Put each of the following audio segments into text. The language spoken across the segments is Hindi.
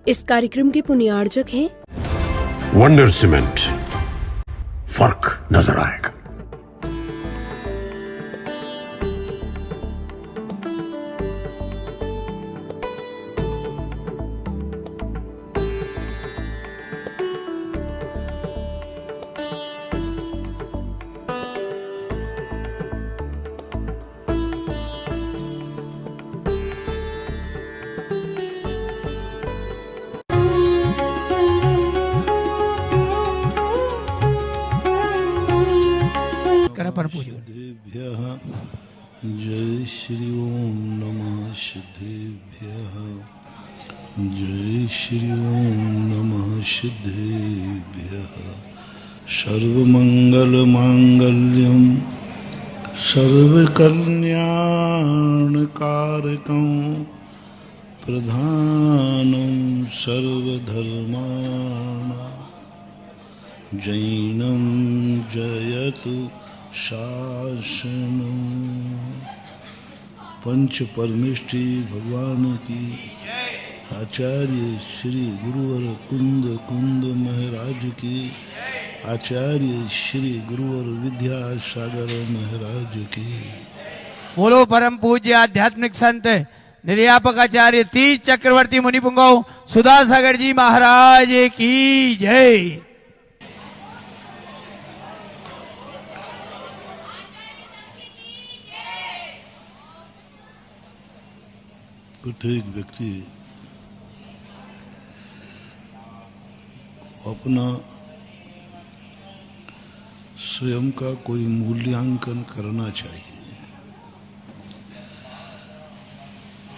इस कार्यक्रम के पुण्यार्जक हैं वंडर सीमेंट। फर्क नजर आएगा। सिद्धेभ्यः जय श्री ओम नमः सिद्धेभ्यः जय श्री ओम नमः सिद्धेभ्यः सर्वमंगल मांगल्यं सर्वकल्याणकारकं प्रधानं सर्वधर्माणां जैनं जयतु शासनम। पंच परमेष्ठी भगवान की, आचार्य श्री गुरुवर कुंद महाराज की, आचार्य श्री गुरुवर विद्यासागर महाराज की। बोलो परम पूज्य आध्यात्मिक संत निर्यापकाचार्य तीज चक्रवर्ती मुनिपुंगव सुधासागर जी महाराज की जय। प्रत्येक व्यक्ति अपना स्वयं का कोई मूल्यांकन करना चाहिए।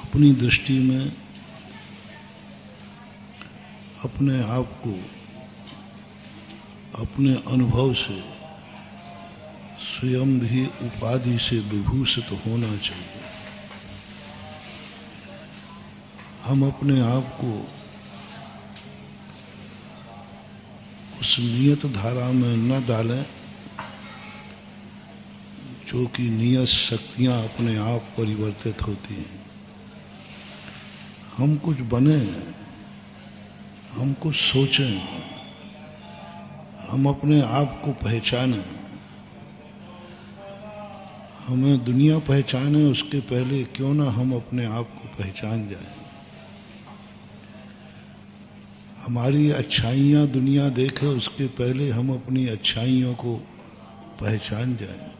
अपनी दृष्टि में अपने आप को अपने अनुभव से स्वयं भी उपाधि से विभूषित होना चाहिए। हम अपने आप को उस नियत धारा में न डालें जो कि नियत शक्तियां अपने आप परिवर्तित होती हैं। हम कुछ बने, हम कुछ सोचें, हम अपने आप को पहचानें। हमें दुनिया पहचाने उसके पहले क्यों ना हम अपने आप को पहचान जाएं। हमारी अच्छाइयाँ दुनिया देखे उसके पहले हम अपनी अच्छाइयों को पहचान जाएं।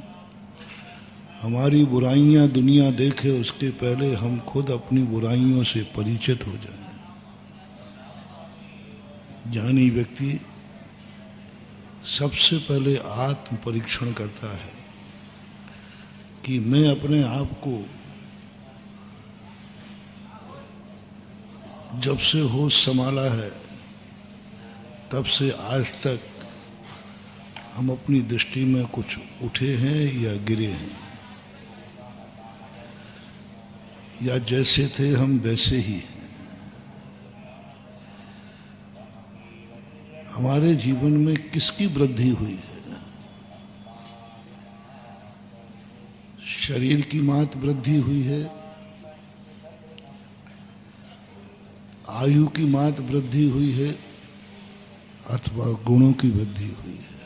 हमारी बुराइयाँ दुनिया देखे उसके पहले हम खुद अपनी बुराइयों से परिचित हो जाएं। ज्ञानी व्यक्ति सबसे पहले आत्म परीक्षण करता है कि मैं अपने आप को जब से होश संभाला है तब से आज तक हम अपनी दृष्टि में कुछ उठे हैं या गिरे हैं, या जैसे थे हम वैसे ही हैं। हमारे जीवन में किसकी वृद्धि हुई है? शरीर की मात्र वृद्धि हुई है, आयु की मात्र वृद्धि हुई है, अथवा गुणों की वृद्धि हुई है।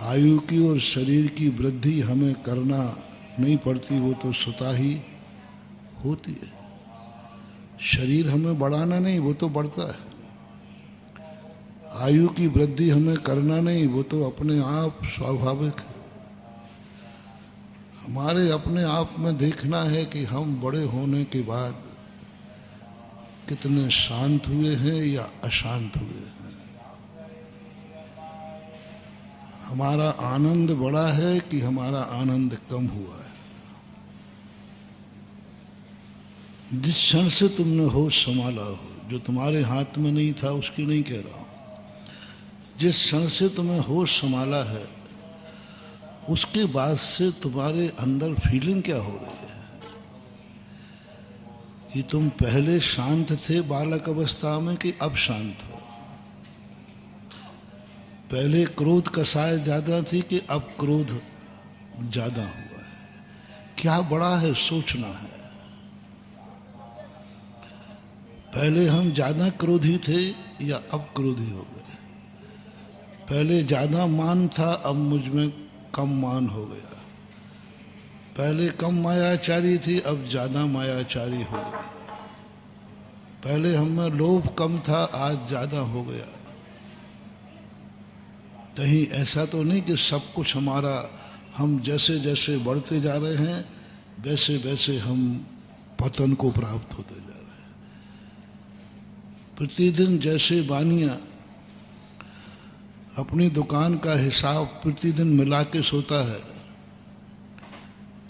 आयु की और शरीर की वृद्धि हमें करना नहीं पड़ती, वो तो स्वतः ही होती है। शरीर हमें बढ़ाना नहीं, वो तो बढ़ता है। आयु की वृद्धि हमें करना नहीं, वो तो अपने आप स्वाभाविक है। हमारे अपने आप में देखना है कि हम बड़े होने के बाद कितने शांत हुए हैं या अशांत हुए हैं। हमारा आनंद बढ़ा है कि हमारा आनंद कम हुआ है। जिस क्षण से तुमने होश संभाला हो, जो तुम्हारे हाथ में नहीं था उसकी नहीं कह रहा हूं, जिस क्षण से तुम्हें होश संभाला है उसके बाद से तुम्हारे अंदर फीलिंग क्या हो रही है कि तुम पहले शांत थे बालक अवस्था में कि अब शांत हो? पहले क्रोध कसाय ज्यादा थी कि अब क्रोध ज्यादा हुआ है? क्या बड़ा है सोचना है। पहले हम ज़्यादा क्रोधी थे या अब क्रोधी हो गए? पहले ज़्यादा मान था, अब मुझ में कम मान हो गया। पहले कम मायाचारी थी, अब ज़्यादा मायाचारी हो गई। पहले हम में लोभ कम था, आज ज़्यादा हो गया। कहीं ऐसा तो नहीं कि सब कुछ हमारा, हम जैसे जैसे बढ़ते जा रहे हैं वैसे वैसे हम पतन को प्राप्त होते जा रहे हैं। प्रतिदिन जैसे बानिया अपनी दुकान का हिसाब प्रतिदिन मिला के सोता है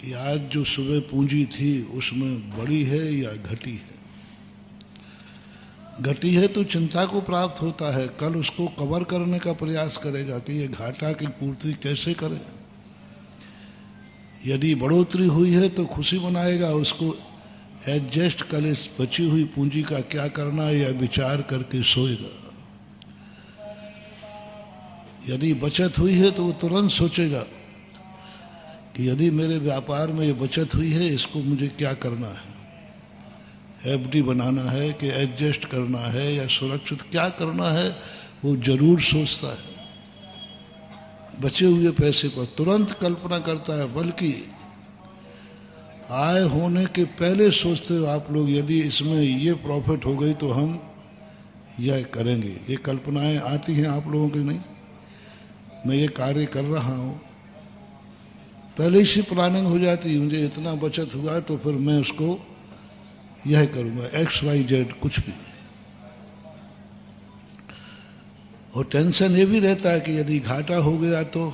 कि आज जो सुबह पूंजी थी उसमें बढ़ी है या घटी है। घटी है तो चिंता को प्राप्त होता है, कल उसको कवर करने का प्रयास करेगा कि ये घाटा की पूर्ति कैसे करे। यदि बढ़ोतरी हुई है तो खुशी मनाएगा, उसको एडजस्ट कर इस बची हुई पूंजी का क्या करना है या विचार करके सोएगा। यदि बचत हुई है तो वो तुरंत सोचेगा कि यदि मेरे व्यापार में ये बचत हुई है इसको मुझे क्या करना है, एफडी बनाना है कि एडजस्ट करना है या सुरक्षित क्या करना है, वो जरूर सोचता है। बचे हुए पैसे पर तुरंत कल्पना करता है, बल्कि आय होने के पहले सोचते हो आप लोग, यदि इसमें ये प्रॉफिट हो गई तो हम यह करेंगे। ये कल्पनाएं आती हैं आप लोगों की? नहीं, मैं ये कार्य कर रहा हूँ, पहले से प्लानिंग हो जाती है, मुझे इतना बचत हुआ तो फिर मैं उसको यह करूँगा, XYZ कुछ भी। और टेंशन ये भी रहता है कि यदि घाटा हो गया तो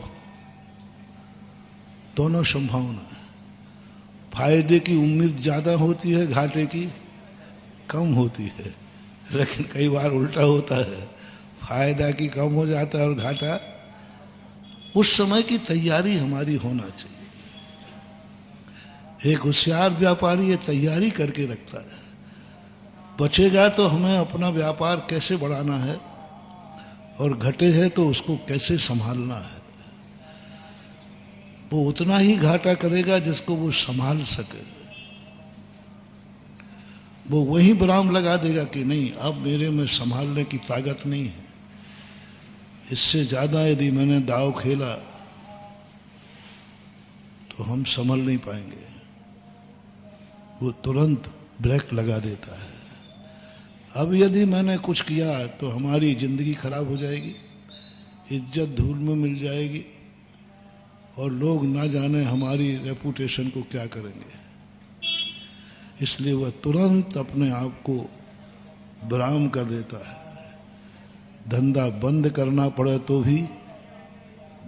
दोनों संभावना है। फायदे की उम्मीद ज़्यादा होती है, घाटे की कम होती है। लेकिन कई बार उल्टा होता है, फायदा की कम हो जाता है और घाटा। उस समय की तैयारी हमारी होना चाहिए। एक होशियार व्यापारी ये तैयारी करके रखता है, बचेगा तो हमें अपना व्यापार कैसे बढ़ाना है और घटे है तो उसको कैसे संभालना है। वो उतना ही घाटा करेगा जिसको वो संभाल सके। वो वही विराम लगा देगा कि नहीं, अब मेरे में संभालने की ताकत नहीं है, इससे ज़्यादा यदि मैंने दाव खेला तो हम संभल नहीं पाएंगे। वो तुरंत ब्रेक लगा देता है। अब यदि मैंने कुछ किया तो हमारी ज़िंदगी खराब हो जाएगी, इज्जत धूल में मिल जाएगी और लोग ना जाने हमारी रेपुटेशन को क्या करेंगे। इसलिए वह तुरंत अपने आप को विराम कर देता है। धंधा बंद करना पड़े तो भी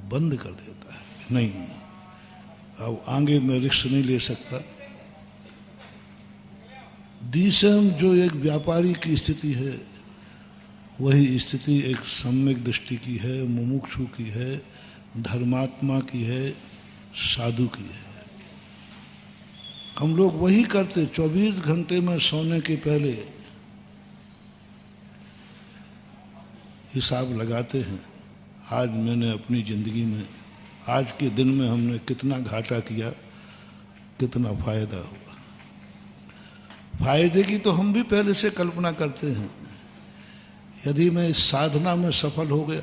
बंद कर देता है। नहीं, अब आगे मैं रिस्क नहीं ले सकता। दिसम जो एक व्यापारी की स्थिति है, वही स्थिति एक सम्यक दृष्टि की है, मुमुक्षु की है, धर्मात्मा की है, साधु की है। हम लोग वही करते। 24 घंटे में सोने के पहले हिसाब लगाते हैं, आज मैंने अपनी ज़िंदगी में, आज के दिन में हमने कितना घाटा किया, कितना फायदा हुआ। फायदे की तो हम भी पहले से कल्पना करते हैं। यदि मैं इस साधना में सफल हो गया,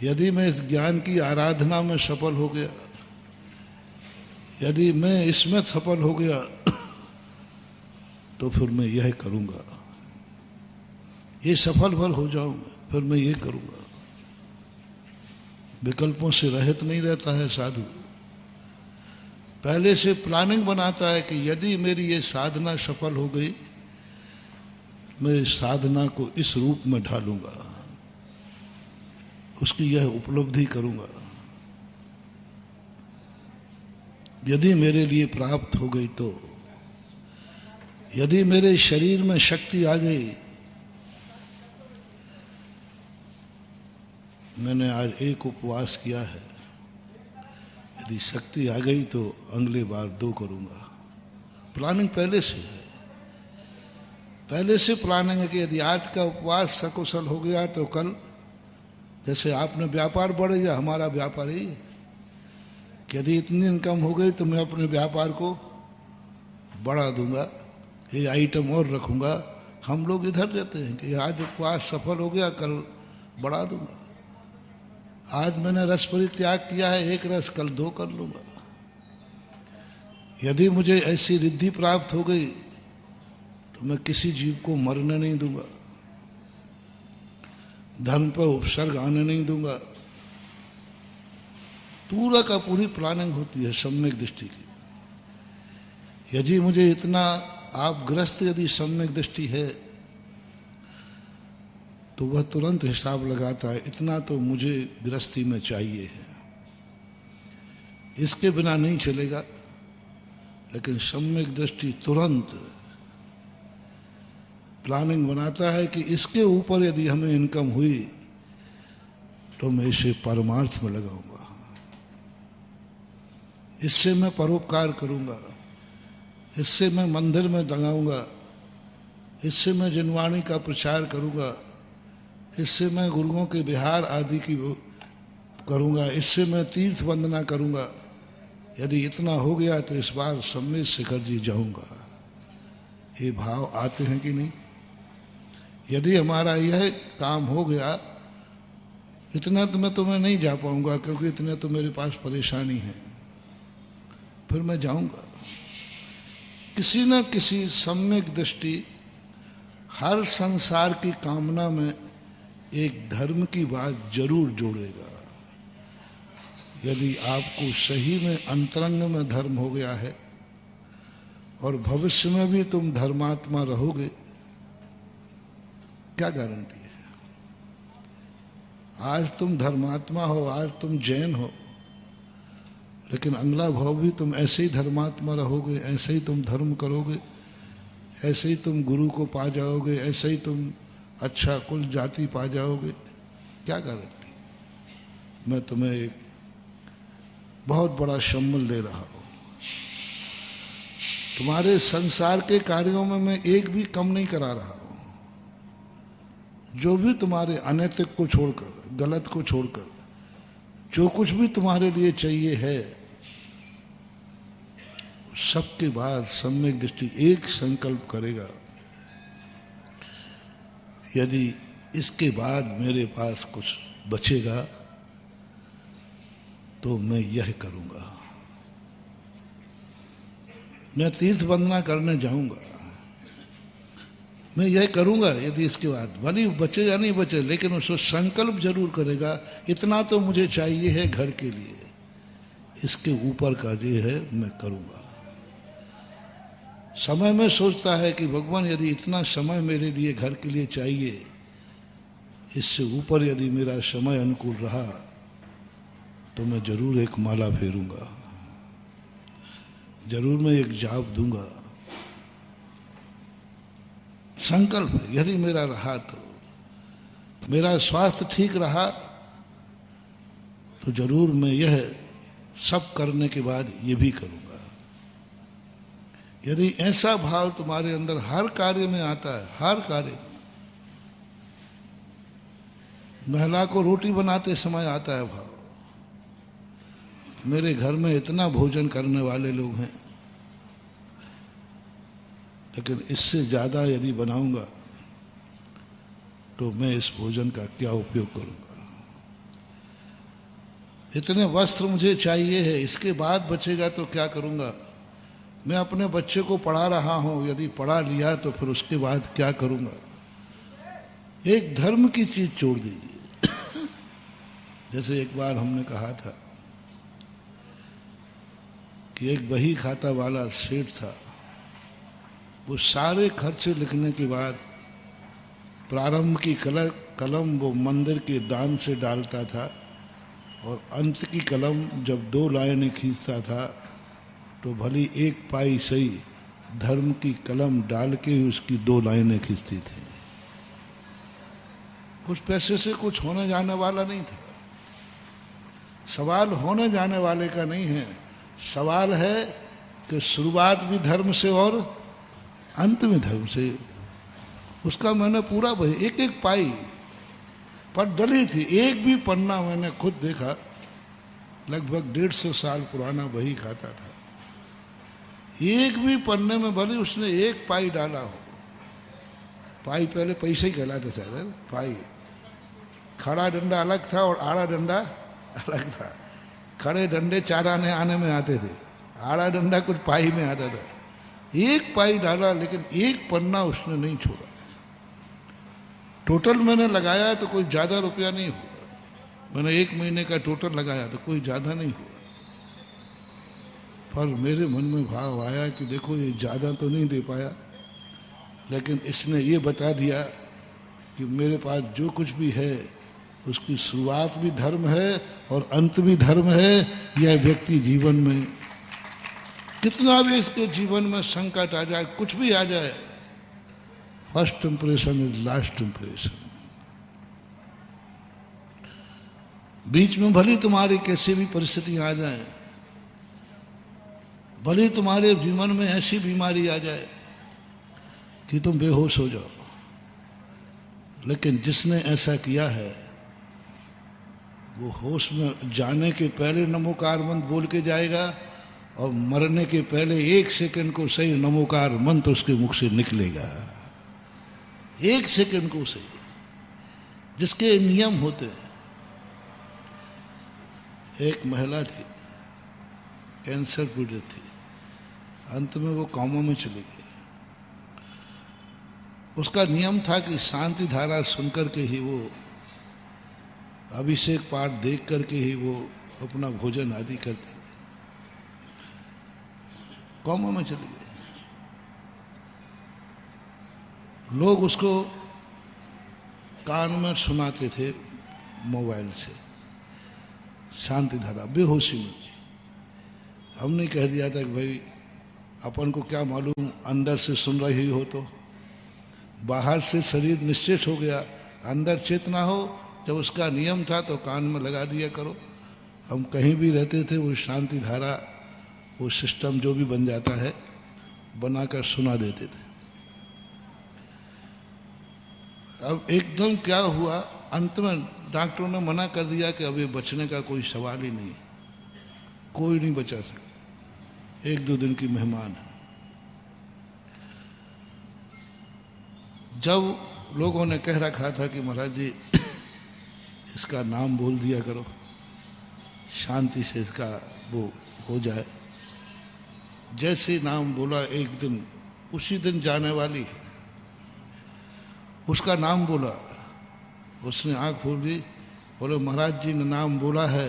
यदि मैं इस ज्ञान की आराधना में सफल हो गया, यदि मैं इसमें सफल हो गया तो फिर मैं यह करूँगा, ये सफल भल हो जाऊँगा, फिर मैं ये करूँगा। विकल्पों से रहित नहीं रहता है साधु। पहले से प्लानिंग बनाता है कि यदि मेरी ये साधना सफल हो गई, मैं इस साधना को इस रूप में ढालूंगा, उसकी यह उपलब्धि करूंगा। यदि मेरे लिए प्राप्त हो गई तो, यदि मेरे शरीर में शक्ति आ गई, मैंने आज एक उपवास किया है, यदि शक्ति आ गई तो अगले बार 2 करूंगा। प्लानिंग पहले से है। पहले से प्लानिंग है कि यदि आज का उपवास सकुशल हो गया तो कल, जैसे आपने व्यापार बढ़ गया, हमारा व्यापार ही है कि यदि इतनी इनकम हो गई तो मैं अपने व्यापार को बढ़ा दूंगा, ये आइटम और रखूँगा। हम लोग इधर रहते हैं कि आज उपवास सफल हो गया, कल बढ़ा दूंगा। आज मैंने रस परित्याग किया है, एक रस, कल 2 कर लूँगा। यदि मुझे ऐसी रिद्धि प्राप्त हो गई तो मैं किसी जीव को मरने नहीं दूंगा, धर्म पर उपसर्ग आने नहीं दूंगा। पूरा का पूरी प्लानिंग होती है सम्यक दृष्टि की। यदि मुझे इतना आप ग्रस्त यदि सम्यक दृष्टि है तो वह तुरंत हिसाब लगाता है, इतना तो मुझे गृहस्थी में चाहिए है, इसके बिना नहीं चलेगा। लेकिन सम्यक दृष्टि तुरंत प्लानिंग बनाता है कि इसके ऊपर यदि हमें इनकम हुई तो मैं इसे परमार्थ में लगाऊंगा, इससे मैं परोपकार करूंगा, इससे मैं मंदिर में लगाऊंगा, इससे मैं जनवाणी का प्रचार करूंगा, इससे मैं गुरुओं के विहार आदि की करूंगा, इससे मैं तीर्थ वंदना करूंगा। यदि इतना हो गया तो इस बार सम्मेद शिखर जी जाऊंगा। ये भाव आते हैं कि नहीं? यदि हमारा यह काम हो गया, इतना तो मैं तुम्हें नहीं जा पाऊंगा क्योंकि इतने तो मेरे पास परेशानी है, फिर मैं जाऊंगा। किसी न किसी सम्यक दृष्टि हर संसार की कामना में एक धर्म की बात जरूर जोड़ेगा। यदि आपको सही में अंतरंग में धर्म हो गया है और भविष्य में भी तुम धर्मात्मा रहोगे, क्या गारंटी है? आज तुम धर्मात्मा हो, आज तुम जैन हो, लेकिन अगला भाव भी तुम ऐसे ही धर्मात्मा रहोगे, ऐसे ही तुम धर्म करोगे, ऐसे ही तुम गुरु को पा जाओगे, ऐसे ही तुम अच्छा कुल जाति पा जाओगे। क्या गारंटी? मैं तुम्हें एक बहुत बड़ा सम्मल दे रहा हूं। तुम्हारे संसार के कार्यों में मैं एक भी कम नहीं करा रहा हूं। जो भी तुम्हारे अनैतिक को छोड़कर, गलत को छोड़कर, जो कुछ भी तुम्हारे लिए चाहिए है, सबके बाद सम्यक दृष्टि एक संकल्प करेगा, यदि इसके बाद मेरे पास कुछ बचेगा तो मैं यह करूंगा। मैं तीर्थ वंदना करने जाऊंगा, मैं यह करूंगा। यदि इसके बाद भले बचे या नहीं बचे, लेकिन उसको संकल्प जरूर करेगा, इतना तो मुझे चाहिए है घर के लिए, इसके ऊपर का जो है मैं करूंगा। समय में सोचता है कि भगवान यदि इतना समय मेरे लिए घर के लिए चाहिए, इससे ऊपर यदि मेरा समय अनुकूल रहा तो मैं जरूर एक माला फेरूंगा, जरूर मैं एक जाप दूंगा। संकल्प है। यदि मेरा रहा तो, मेरा स्वास्थ्य ठीक रहा तो जरूर मैं यह सब करने के बाद ये भी करूंगा। यदि ऐसा भाव तुम्हारे अंदर हर कार्य में आता है, हर कार्य में, महिला को रोटी बनाते समय आता है भाव, मेरे घर में इतना भोजन करने वाले लोग हैं, लेकिन इससे ज़्यादा यदि बनाऊंगा तो मैं इस भोजन का क्या उपयोग करूंगा? इतने वस्त्र मुझे चाहिए है, इसके बाद बचेगा तो क्या करूंगा? मैं अपने बच्चे को पढ़ा रहा हूं, यदि पढ़ा लिया तो फिर उसके बाद क्या करूंगा? एक धर्म की चीज छोड़ दीजिए। जैसे एक बार हमने कहा था कि एक बही खाता वाला सेठ था, वो सारे खर्चे लिखने के बाद प्रारंभ की कलम वो मंदिर के दान से डालता था और अंत की कलम जब 2 लाइनें खींचता था तो भली 1 पाई सही धर्म की कलम डाल के ही उसकी 2 लाइनें खींचती थी। उस पैसे से कुछ होने जाने वाला नहीं था। सवाल होने जाने वाले का नहीं है, सवाल है कि शुरुआत भी धर्म से और अंत में धर्म से। उसका मैंने पूरा भाई 1-1 पाई पर डली थी, एक भी पन्ना मैंने खुद देखा, लगभग 150 साल पुराना बही खाता था, एक भी पन्ने में भले उसने एक पाई डाला हो, पाई पहले पैसे ही कहलाते थे ना, पाई, खड़ा डंडा अलग था और आड़ा डंडा अलग था। खड़े डंडे 4 आने में आते थे, आड़ा डंडा कुछ पाई में आता था। एक पाई डाला लेकिन एक पन्ना उसने नहीं छोड़ा। टोटल मैंने लगाया तो कोई ज़्यादा रुपया नहीं हुआ, मैंने 1 महीने का टोटल लगाया तो कोई ज़्यादा नहीं हुआ। पर मेरे मन में भाव आया कि देखो ये ज़्यादा तो नहीं दे पाया, लेकिन इसने ये बता दिया कि मेरे पास जो कुछ भी है उसकी शुरुआत भी धर्म है और अंत भी धर्म है। यह व्यक्ति जीवन में कितना भी इसके जीवन में संकट आ जाए, कुछ भी आ जाए, first impression is last impression. बीच में भले तुम्हारी कैसी भी परिस्थितियां आ जाए, भले तुम्हारे जीवन में ऐसी बीमारी आ जाए कि तुम बेहोश हो जाओ, लेकिन जिसने ऐसा किया है वो होश में जाने के पहले नमोकार मंत्र बोल के जाएगा और मरने के पहले 1 सेकंड को सही नमोकार मंत्र उसके मुख से निकलेगा। 1 सेकंड को सही, जिसके नियम होते हैं। एक महिला थी, कैंसर पीड़ित थी, अंत में वो कोमा में चली गई। उसका नियम था कि शांति धारा सुनकर के ही वो, अभिषेक पाठ देख करके ही वो अपना भोजन आदि करती थी। कोमा में चली गई। लोग उसको कान में सुनाते थे मोबाइल से, शांति धारा, बेहोशी में। हमने कह दिया था कि भाई अपन को क्या मालूम, अंदर से सुन रही हो तो, बाहर से शरीर निश्चेष हो गया, अंदर चेतना हो। जब उसका नियम था तो कान में लगा दिया करो। हम कहीं भी रहते थे वो शांति धारा, वो सिस्टम जो भी बन जाता है बनाकर सुना देते थे। अब एकदम क्या हुआ, अंत में डॉक्टरों ने मना कर दिया कि अब ये बचने का कोई सवाल ही नहीं, कोई नहीं बचा सकता, 1-2 दिन की मेहमान है। जब लोगों ने कह रखा था कि महाराज जी इसका नाम बोल दिया करो, शांति से इसका वो हो जाए, जैसे नाम बोला, एक दिन उसी दिन जाने वाली है, उसका नाम बोला, उसने आंख खोल ली, बोले महाराज जी ने नाम बोला है,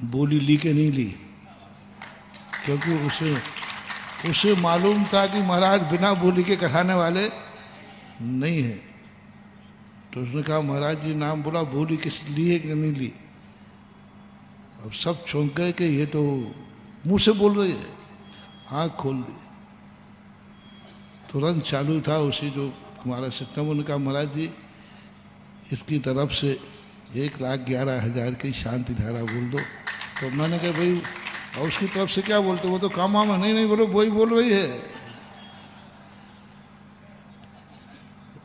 बोली ली के नहीं ली, क्योंकि उसे मालूम था कि महाराज बिना बोली के कढ़ाने वाले नहीं है। तो उसने कहा महाराज जी नाम बोला, बोली किस लिए कि नहीं ली। अब सब चौंक गए कि ये तो मुंह से बोल रही है। आँख खोल दी, तुरंत चालू था उसी जो हमारा सिस्टम। उन्होंने कहा महाराज जी इसकी तरफ से 1,11,000 की शांति धारा बोल दो। तो मैंने कहा भाई और उसकी तरफ से क्या बोलते, वो तो कामा में नहीं बोलो, वही बोल रही है,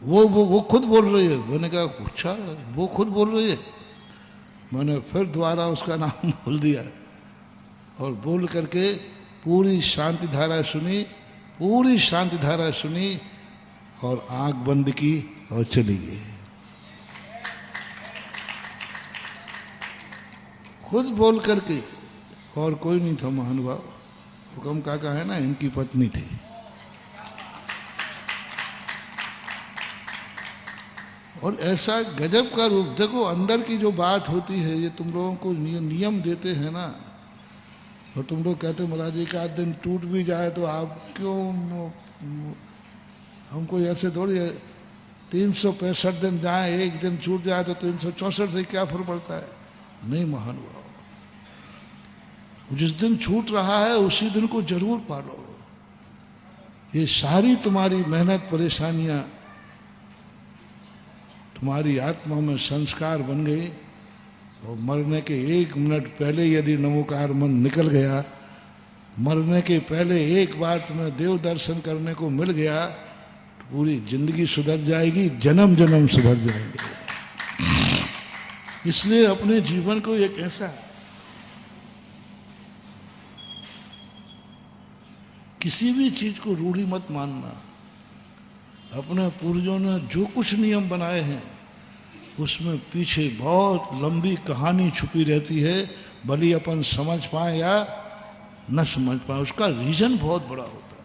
वो खुद बोल रही है। मैंने कहा अच्छा वो खुद बोल रही है। मैंने फिर दोबारा उसका नाम बोल दिया और बोल करके पूरी शांति धारा सुनी, पूरी शांति धारा सुनी और आंख बंद की और चली गई। खुद बोल करके, और कोई नहीं था महानुभाव। हुकम काका है ना, इनकी पत्नी थी। और ऐसा गजब का रूप देखो, अंदर की जो बात होती है, ये तुम लोगों को नियम देते हैं ना, और तुम लोग कहते महाराज एक आध दिन टूट भी जाए तो आप क्यों, हमको ऐसे थोड़ी है 365 दिन जाए, एक दिन छूट जाए तो 364 से क्या फर्क पड़ता है। नहीं महानुभाव, जिस दिन छूट रहा है उसी दिन को जरूर पालो। ये सारी तुम्हारी मेहनत परेशानियां तुम्हारी आत्मा में संस्कार बन गई, और मरने के 1 मिनट पहले यदि नमोकार मंत्र निकल गया, मरने के पहले एक बार तुम्हें देव दर्शन करने को मिल गया, तो पूरी जिंदगी सुधर जाएगी, जन्म जन्म सुधर जाएंगे। इसलिए अपने जीवन को एक ऐसा किसी भी चीज को रूढ़ी मत मानना। अपने पूर्वजों ने जो कुछ नियम बनाए हैं उसमें पीछे बहुत लंबी कहानी छुपी रहती है, भले अपन समझ पाए या न समझ पाए, उसका रीजन बहुत बड़ा होता है।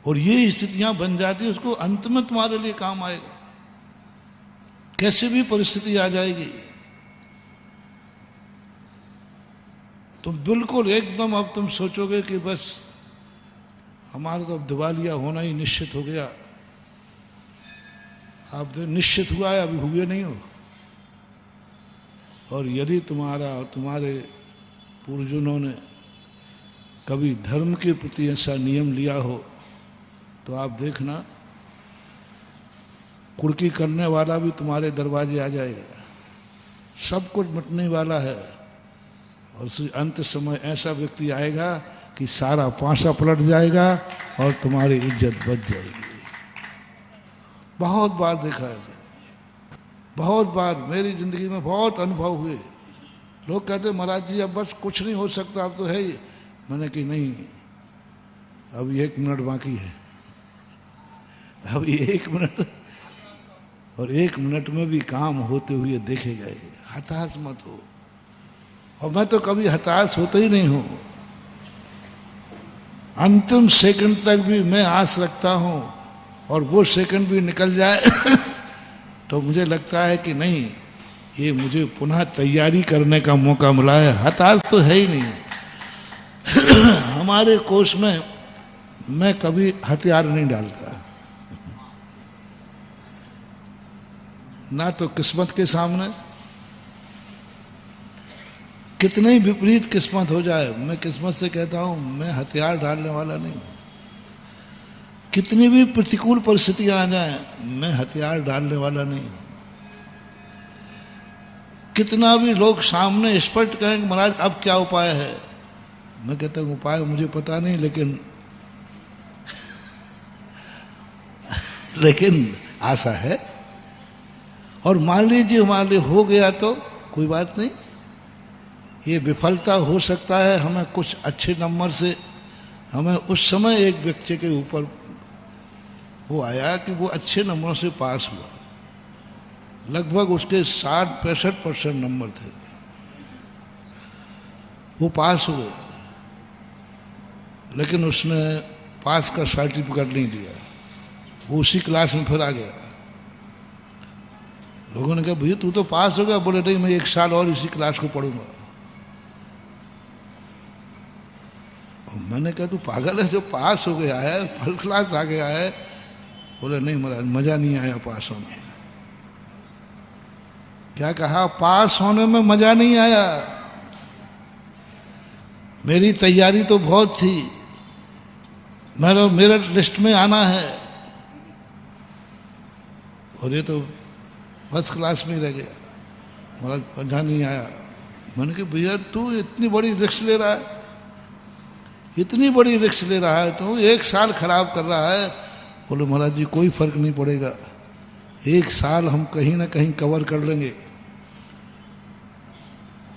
और ये स्थितियां बन जाती है, उसको अंत में तुम्हारे लिए काम आएगा। कैसे भी परिस्थिति आ जाएगी, तुम बिल्कुल एकदम अब तुम सोचोगे कि बस हमारा तो अब दिवालिया होना ही निश्चित हो गया। आप तो निश्चित हुआ है, अभी हुए नहीं हो। और यदि तुम्हारा और तुम्हारे पूर्वजों ने कभी धर्म के प्रति ऐसा नियम लिया हो तो आप देखना, कुड़की करने वाला भी तुम्हारे दरवाजे आ जाएगा। सब कुछ मिटने वाला है। और अंत समय ऐसा व्यक्ति आएगा कि सारा पासा पलट जाएगा और तुम्हारी इज्जत बच जाएगी। बहुत बार देखा है, बहुत बार मेरी जिंदगी में बहुत अनुभव हुए। लोग कहते महाराज जी अब बस कुछ नहीं हो सकता, अब तो है ही। मैंने कि नहीं, अभी 1 मिनट बाकी है, अभी 1 मिनट, और 1 मिनट में भी काम होते हुए देखे गए। हताश मत हो। और मैं तो कभी हताश होता ही नहीं हूं। अंतिम सेकंड तक भी मैं आस रखता हूं, और वो सेकंड भी निकल जाए तो मुझे लगता है कि नहीं, ये मुझे पुनः तैयारी करने का मौका मिला है। हताश तो है ही नहीं। हमारे कोष में मैं कभी हथियार नहीं डालता, ना तो किस्मत के सामने। कितने ही विपरीत किस्मत हो जाए, मैं किस्मत से कहता हूं मैं हथियार डालने वाला नहीं हूं। कितनी भी प्रतिकूल परिस्थितियां आ जाए, मैं हथियार डालने वाला नहीं हूं। कितना भी लोग सामने स्पष्ट कहें महाराज अब क्या उपाय है, मैं कहता हूं उपाय मुझे पता नहीं, लेकिन आशा है। और मान लीजिए हमारे लिए हो गया तो कोई बात नहीं, ये विफलता हो सकता है। हमें कुछ अच्छे नंबर से, हमें उस समय एक व्यक्ति के ऊपर वो आया कि वो अच्छे नंबरों से पास हुआ, लगभग उसके 60-65% नंबर थे, वो पास हुए, लेकिन उसने पास का सर्टिफिकेट नहीं दिया। वो उसी क्लास में फिर आ गया। लोगों ने कहा भैया तू तो पास हो गया, बोले नहीं मैं 1 साल और इसी क्लास को पढ़ूंगा। और मैंने कहा तू पागल है, जो पास हो गया है, फर्स्ट क्लास आ गया है। बोले नहीं महाराज मजा नहीं आया पास होने में। क्या कहा, पास होने में मजा नहीं आया। मेरी तैयारी तो बहुत थी, मेरा मेरिट लिस्ट में आना है, और ये तो फर्स्ट क्लास में ही रह गया। महाराज मजा नहीं आया। मैंने कहा भैया तू इतनी बड़ी रिस्क ले रहा है, इतनी बड़ी रिस्क ले रहा है, तू 1 साल खराब कर रहा है। बोले महाराज जी कोई फर्क नहीं पड़ेगा, 1 साल हम कहीं ना कहीं कवर कर लेंगे।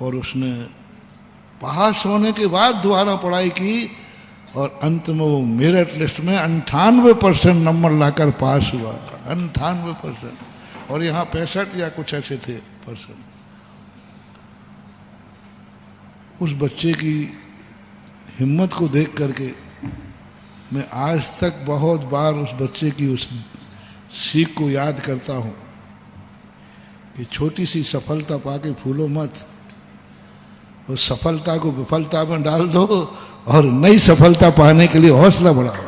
और उसने पास होने के बाद दोबारा पढ़ाई की, और अंत में वो मेरिट लिस्ट में 98% नंबर लाकर पास हुआ। 98%, और यहाँ 65 या कुछ ऐसे थे परसेंट। उस बच्चे की हिम्मत को देख करके मैं आज तक बहुत बार उस बच्चे की उस सीख को याद करता हूँ कि छोटी सी सफलता पाके फूलो मत, उस सफलता को विफलता में डाल दो और नई सफलता पाने के लिए हौसला बढ़ाओ।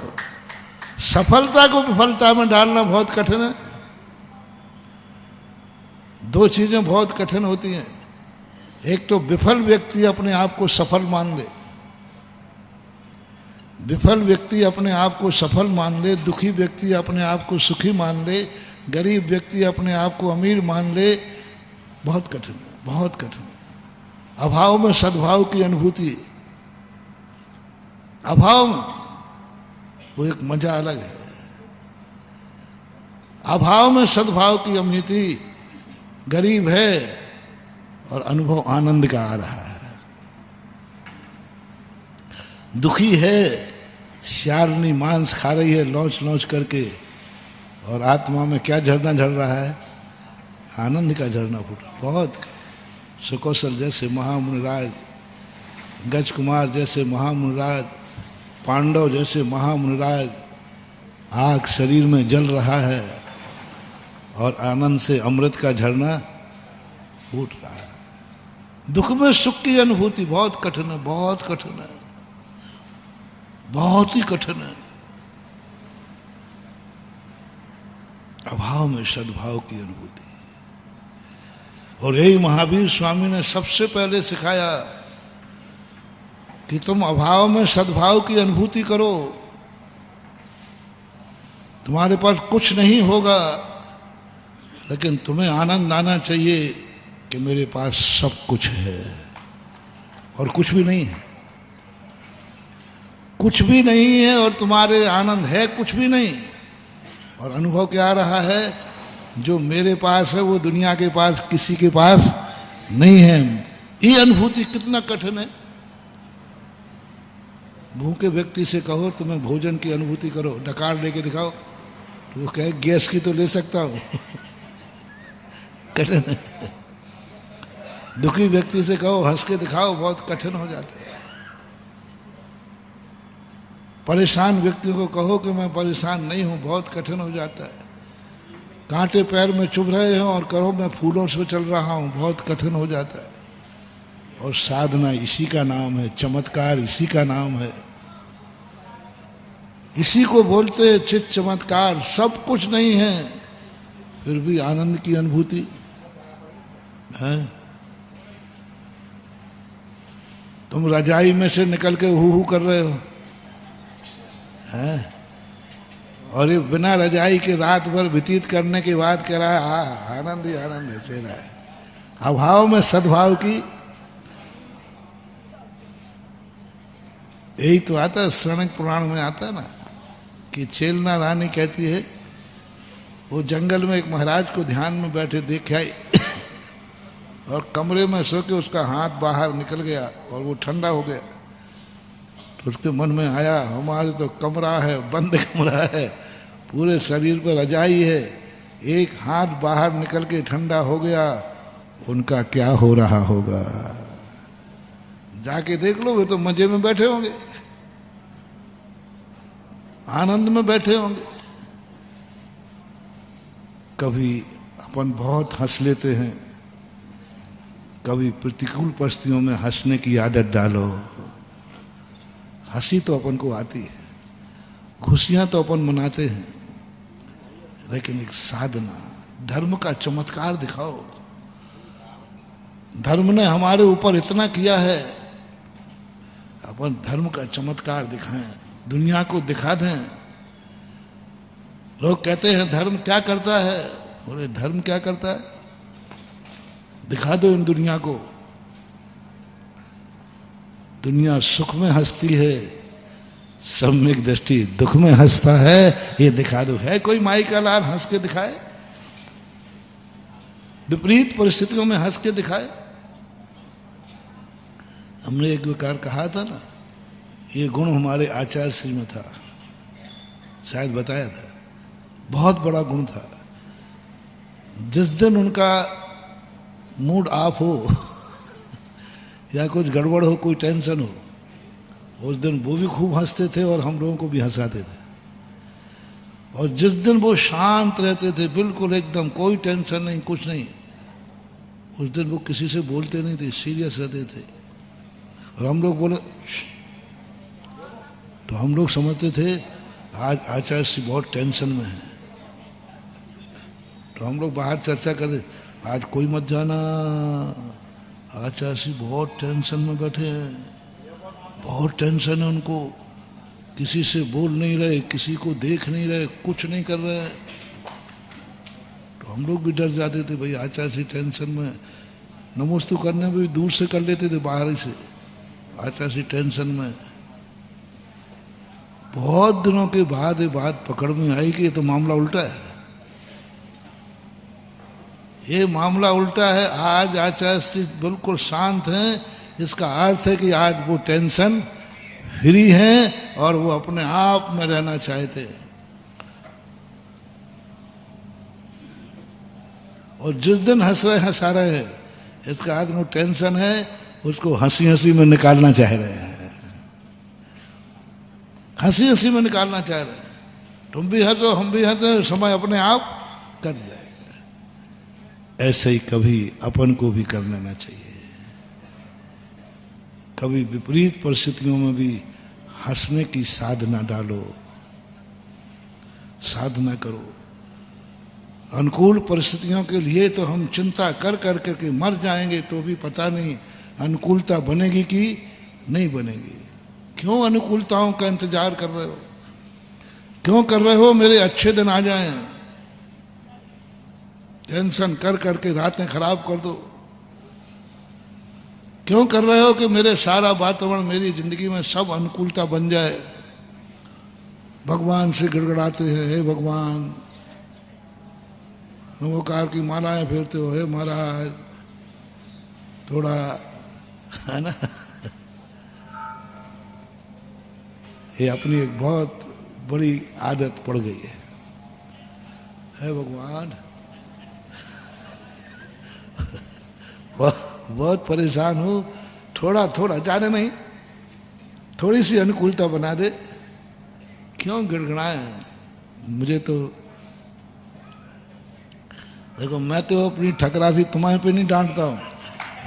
सफलता को विफलता में डालना बहुत कठिन है। 2 चीजें बहुत कठिन होती हैं। एक तो विफल व्यक्ति अपने आप को सफल मान ले, विफल व्यक्ति अपने आप को सफल मान ले, दुखी व्यक्ति अपने आप को सुखी मान ले, गरीब व्यक्ति अपने आप को अमीर मान ले। बहुत कठिन है, बहुत कठिन है। अभाव में सद्भाव की अनुभूति, अभाव में वो एक मजा अलग है। अभाव में सद्भाव की अनुभूति, गरीब है और अनुभव आनंद का आ रहा है। दुखी है, श्यालनी मांस खा रही है लौच लौच करके, और आत्मा में क्या झरना झड़ रहा है? आनंद का झरना फूटा। बहुत सुकौशल जैसे महामुनिराज, गज कुमार जैसे महामुनिराज, पांडव जैसे महामुनिराज, आग शरीर में जल रहा है और आनंद से अमृत का झरना फूट रहा है। दुख में सुख की अनुभूति बहुत कठिन है, बहुत कठिन है, बहुत ही कठिन है। अभाव में सद्भाव की अनुभूति, और यही महावीर स्वामी ने सबसे पहले सिखाया कि तुम अभाव में सद्भाव की अनुभूति करो। तुम्हारे पास कुछ नहीं होगा, लेकिन तुम्हें आनंद आना चाहिए कि मेरे पास सब कुछ है और कुछ भी नहीं है। कुछ भी नहीं है और तुम्हारे आनंद है कुछ भी नहीं। और अनुभव क्या रहा है? जो मेरे पास है वो दुनिया के पास किसी के पास नहीं है। ये अनुभूति कितना कठिन है। भूखे व्यक्ति से कहो तुम्हें भोजन की अनुभूति करो, डकार लेके दिखाओ, तो वो कहे गैस की तो ले सकता हूं। कठिन है। दुखी व्यक्ति से कहो हंस के दिखाओ, बहुत कठिन हो जाता है। परेशान व्यक्ति को कहो कि मैं परेशान नहीं हूं, बहुत कठिन हो जाता है। कांटे पैर में चुभ रहे हो और कहो मैं फूलों से चल रहा हूं, बहुत कठिन हो जाता है। और साधना इसी का नाम है, चमत्कार इसी का नाम है, इसी को बोलते हैं चित चमत्कार। सब कुछ नहीं है फिर भी आनंद की अनुभूति है। तुम रजाई में से निकल के हू कर रहे हो हैं, और ये बिना रजाई के रात भर व्यतीत करने के बाद कह रहा है आनंद ही आनंद है चेहरा है। अभाव में सद्भाव की, यही तो आता है शरणक पुराण में आता है ना कि चेलना रानी कहती है वो जंगल में एक महाराज को ध्यान में बैठे देख आई और कमरे में सो के उसका हाथ बाहर निकल गया और वो ठंडा हो गया। तो उसके मन में आया हमारे तो कमरा है, बंद कमरा है, पूरे शरीर पर रजाई है, एक हाथ बाहर निकल के ठंडा हो गया, उनका क्या हो रहा होगा? जाके देख लो, वे तो मजे में बैठे होंगे, आनंद में बैठे होंगे। कभी अपन बहुत हंस लेते हैं, कभी प्रतिकूल परिस्थितियों में हंसने की आदत डालो। हंसी तो अपन को आती है, खुशियां तो अपन मनाते हैं, लेकिन एक साधना, धर्म का चमत्कार दिखाओ। धर्म ने हमारे ऊपर इतना किया है, अपन धर्म का चमत्कार दिखाएं, दुनिया को दिखा दें। लोग कहते हैं धर्म क्या करता है? बोले धर्म क्या करता है? दिखा दो इन दुनिया को। दुनिया सुख में हंसती है, सम्यक दृष्टि दुख में हंसता है, ये दिखा दो। है कोई माई का लाल हंस के दिखाए? विपरीत परिस्थितियों में हंस के दिखाए? हमने एक विकार कहा था ना, ये गुण हमारे आचार्य श्री में था, शायद बताया था, बहुत बड़ा गुण था। जिस दिन उनका मूड ऑफ हो या कुछ गड़बड़ हो, कोई टेंशन हो, उस दिन वो भी खूब हंसते थे और हम लोगों को भी हंसाते थे। और जिस दिन वो शांत रहते थे, बिल्कुल एकदम कोई टेंशन नहीं, कुछ नहीं, उस दिन वो किसी से बोलते नहीं थे, सीरियस रहते थे। और हम लोग बोले तो हम लोग समझते थे आज आचार्य श्री बहुत टेंशन में है। तो हम लोग बाहर चर्चा करते, आज कोई मत जाना, आचार्य श्री बहुत टेंशन में बैठे हैं, बहुत टेंशन है उनको, किसी से बोल नहीं रहे, किसी को देख नहीं रहे, कुछ नहीं कर रहे। तो हम लोग भी डर जाते थे, भाई आचार्य श्री टेंशन में। नमोस्तु करने में भी दूर से कर लेते थे, बाहर से, आचार्य श्री टेंशन में। बहुत दिनों के बाद ये बात पकड़ में आई कि ये तो मामला उल्टा है, ये मामला उल्टा है। आज आचार्य श्री बिल्कुल शांत हैं, इसका अर्थ है कि आज वो टेंशन फ्री हैं और वो अपने आप में रहना चाहते हैं। और जिस दिन हंस रहे हंसा रहे हैं, इसका आदमी टेंशन है, उसको हंसी हंसी में निकालना चाह रहे हैं, हंसी हंसी में निकालना चाह रहे हैं। तुम भी हंसो हम भी हंसो, समय अपने आप कट जाएगा। ऐसे ही कभी अपन को भी कर लेना चाहिए। कभी विपरीत परिस्थितियों में भी हंसने की साधना डालो, साधना करो। अनुकूल परिस्थितियों के लिए तो हम चिंता कर कर करके मर जाएंगे, तो भी पता नहीं अनुकूलता बनेगी कि नहीं बनेगी। क्यों अनुकूलताओं का इंतजार कर रहे हो? क्यों कर रहे हो मेरे अच्छे दिन आ जाएं? टेंशन कर करके रातें खराब कर दो। क्यों कर रहे हो कि मेरे सारा वातावरण, मेरी जिंदगी में सब अनुकूलता बन जाए? भगवान से गिड़गिड़ाते हैं, हे भगवान, नमोकार की मालाएं फेरते हो, हे महाराज थोड़ा, है ना। ये अपनी एक बहुत बड़ी आदत पड़ गई है। हे भगवान, बहुत परेशान हूँ, थोड़ा थोड़ा, ज़्यादा नहीं, थोड़ी सी अनुकूलता बना दे। क्यों गिड़गिड़ाए? मुझे तो देखो, मैं तो अपनी ठकरासी तुम्हारे पे नहीं डांटता हूँ,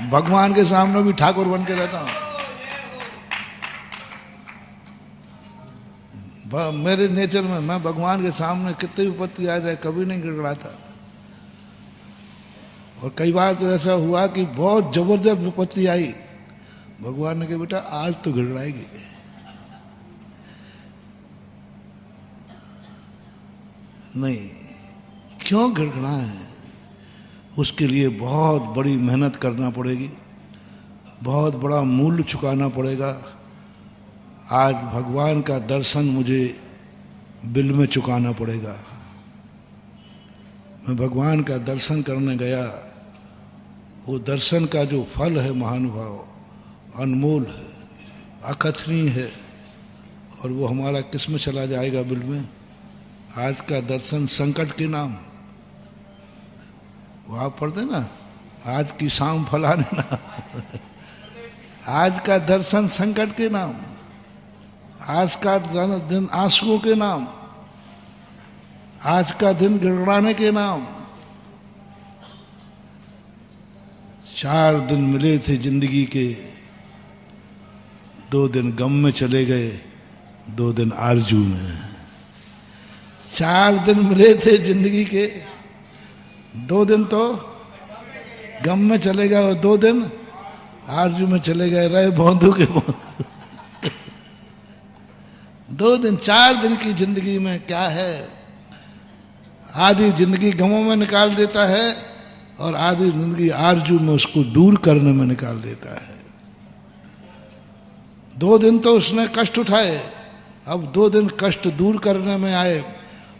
भगवान के सामने भी ठाकुर बन के रहता हूँ। मेरे नेचर में मैं भगवान के सामने कितनी विपत्ति आ जाए कभी नहीं गिड़गिड़ाता। और कई बार तो ऐसा हुआ कि बहुत जबरदस्त विपत्ति आई, भगवान ने कहा बेटा आज तो गिड़गिड़ाएगी। नहीं, क्यों गिड़गिड़ाए? उसके लिए बहुत बड़ी मेहनत करना पड़ेगी, बहुत बड़ा मूल्य चुकाना पड़ेगा। आज भगवान का दर्शन मुझे बिल में चुकाना पड़ेगा। मैं भगवान का दर्शन करने गया, वो दर्शन का जो फल है महानुभाव, अनमोल है, अकथनीय है, और वो हमारा किस में चला जाएगा? बिल में। आज का दर्शन संकट के नाम, वो आप पढ़ते ना, आज की शाम फलाने ना। आज का दर्शन संकट के नाम, आज का दिन आंसुओं के नाम, आज का दिन गिड़गिड़ाने के नाम। 4 दिन मिले थे जिंदगी के, 2 दिन गम में चले गए, 2 दिन आरजू में। 4 दिन मिले थे जिंदगी के, 2 दिन तो गम में चले गए और 2 दिन आरजू में चले गए, रहे भौंदू के भौंदू। 2 दिन, 4 दिन की जिंदगी में क्या है? आधी जिंदगी गमों में निकाल देता है और आधी जिंदगी आरजू में उसको दूर करने में निकाल देता है। 2 दिन तो उसने कष्ट उठाए, अब 2 दिन कष्ट दूर करने में आए,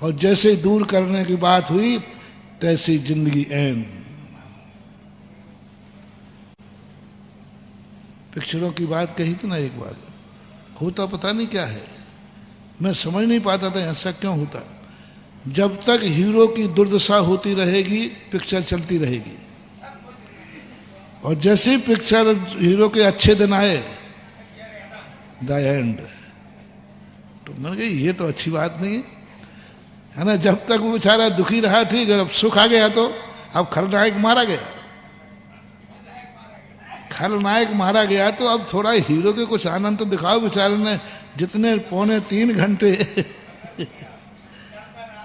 और जैसे दूर करने की बात हुई तैसी जिंदगी ऐन। पिक्चरों की बात कही थी ना एक बार, होता पता नहीं क्या है, मैं समझ नहीं पाता था ऐसा क्यों होता। जब तक हीरो की दुर्दशा होती रहेगी पिक्चर चलती रहेगी, और जैसे पिक्चर हीरो के अच्छे दिन आए, द एंड। तो मैंने कहा ये तो अच्छी बात नहीं है ना। जब तक वो बेचारा दुखी रहा ठीक है, अब सुख आ गया तो अब खलनायक मारा गया, खलनायक मारा गया तो अब थोड़ा हीरो के कुछ आनंद तो दिखाओ। बेचारे ने जितने 2.25 घंटे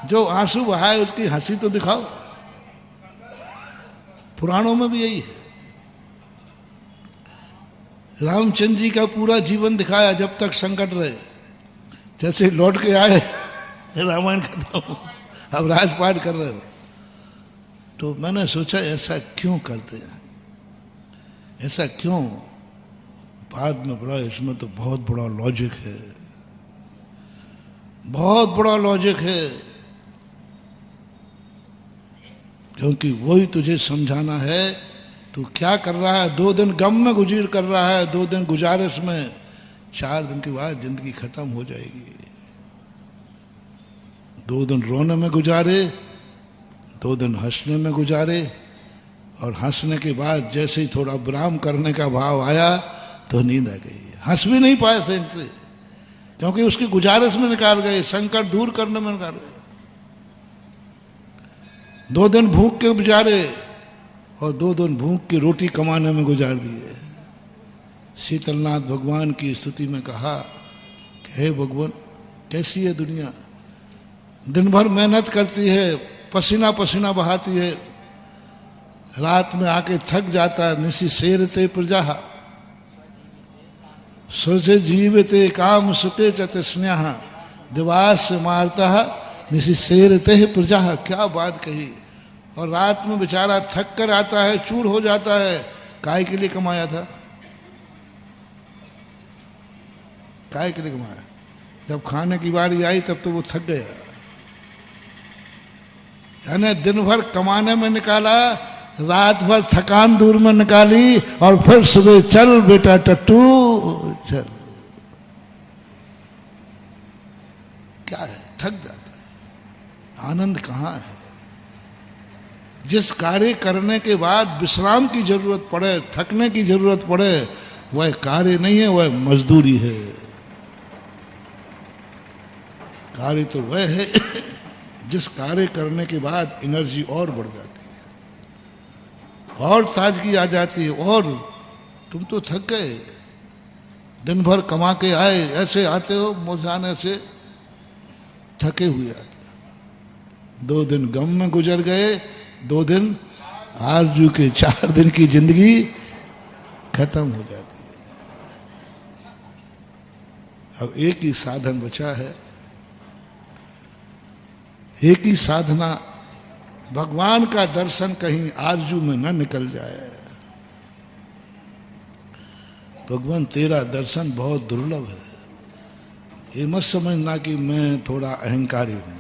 जो आंसू बहाए उसकी हंसी तो दिखाओ। पुराणों में भी यही है। रामचंद्र जी का पूरा जीवन दिखाया जब तक संकट रहे, जैसे लौट के आए रामायण खत्म, अब राजपाट कर रहे हो। तो मैंने सोचा ऐसा क्यों करते हैं, ऐसा क्यों? बाद में बड़ा, इसमें तो बहुत बड़ा लॉजिक है, बहुत बड़ा लॉजिक है। क्योंकि वही तुझे समझाना है तू क्या कर रहा है। 2 दिन गम में गुजर कर रहा है, 2 दिन गुजारिश में, 4 दिन के बाद जिंदगी खत्म हो जाएगी। 2 दिन रोने में गुजारे, 2 दिन हंसने में गुजारे, और हंसने के बाद जैसे ही थोड़ा विराम करने का भाव आया तो नींद आ गई। हंस भी नहीं पाए थे क्योंकि उसकी गुजारिश में निकाल गए, संकट दूर करने में निकाल गए। 2 दिन भूख के गुजारे और 2 दिन भूख की रोटी कमाने में गुजार दिए। शीतलनाथ भगवान की स्तुति में कहा कि हे भगवान, कैसी है दुनिया, दिन भर मेहनत करती है, पसीना पसीना बहाती है, रात में आके थक जाता है। निशी सेरते प्रजा सोचे जीवते काम सुखे चते स्नेह दिवास मारता निशी सेरते प्रजा। क्या बात कही। और रात में बेचारा थक कर आता है, चूर हो जाता है। काय के लिए कमाया था? काय के लिए कमाया? जब खाने की बारी आई तब तो वो थक गया। यानी दिन भर कमाने में निकाला, रात भर थकान दूर में निकाली, और फिर सुबह चल बेटा टट्टू चल। क्या है? थक जाता है। आनंद कहाँ है? जिस कार्य करने के बाद विश्राम की जरूरत पड़े, थकने की जरूरत पड़े, वह कार्य नहीं है, वह मजदूरी है। कार्य तो वह है जिस कार्य करने के बाद एनर्जी और बढ़ जाती है और ताजगी आ जाती है। और तुम तो थक गए, दिन भर कमा के आए, ऐसे आते हो मुझाने से थके हुए आते। 2 दिन गम में गुजर गए, 2 दिन आरजू के, 4 दिन की जिंदगी खत्म हो जाती है। अब एक ही साधन बचा है, एक ही साधना, भगवान का दर्शन कहीं आरजू में न निकल जाए। भगवान तेरा दर्शन बहुत दुर्लभ है। ये मत समझना कि मैं थोड़ा अहंकारी हूं।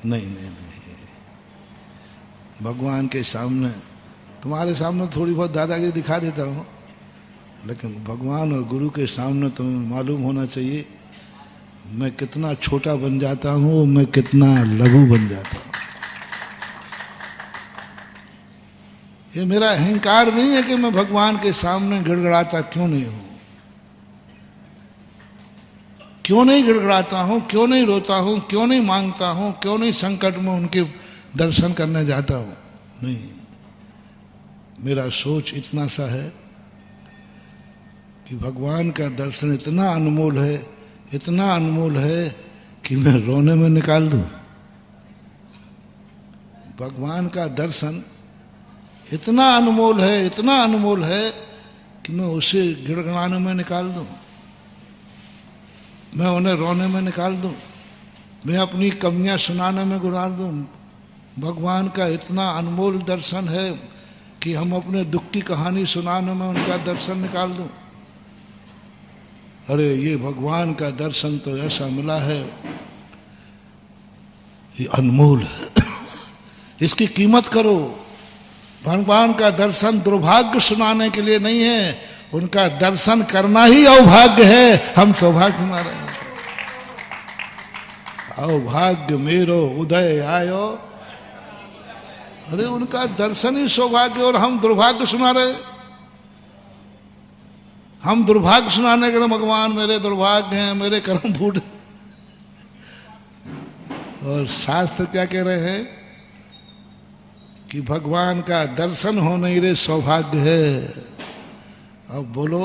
नहीं नहीं नहीं, भगवान के सामने, तुम्हारे सामने थोड़ी बहुत दादागिरी दिखा देता हूं, लेकिन भगवान और गुरु के सामने तुम्हें मालूम होना चाहिए मैं कितना छोटा बन जाता हूं, मैं कितना लघु बन जाता हूं। ये मेरा अहंकार नहीं है कि मैं भगवान के सामने गिड़गिड़ाता क्यों नहीं हूं, क्यों नहीं गिड़गिड़ाता हूं, क्यों नहीं रोता हूं, क्यों नहीं मांगता हूं, क्यों नहीं संकट में उनके दर्शन करने जाता हूं। नहीं, मेरा सोच इतना सा है कि भगवान का दर्शन इतना अनमोल है, इतना अनमोल है कि मैं रोने में निकाल दूं। भगवान का दर्शन इतना अनमोल है, इतना अनमोल है कि मैं उसे गिड़गिड़ाने में निकाल दूं, मैं उन्हें रोने में निकाल दूं, मैं अपनी कमियां सुनाने में गुजार दूं। भगवान का इतना अनमोल दर्शन है कि हम अपने दुख की कहानी सुनाने में उनका दर्शन निकाल दूं। अरे ये भगवान का दर्शन तो ऐसा मिला है, ये अनमोल है, इसकी कीमत करो। भगवान का दर्शन दुर्भाग्य सुनाने के लिए नहीं है, उनका दर्शन करना ही अवभाग्य है। हम सौभाग्य मारे हैं। अवभाग्य मेरो उदय आयो, अरे उनका दर्शन ही सौभाग्य, और हम दुर्भाग्य सुना रहे। हम दुर्भाग्य सुनाने के लिए भगवान मेरे दुर्भाग्य हैं, मेरे कर्म फूट। और शास्त्र क्या कह रहे हैं कि भगवान का दर्शन हो नहीं रे सौभाग्य है। अब बोलो,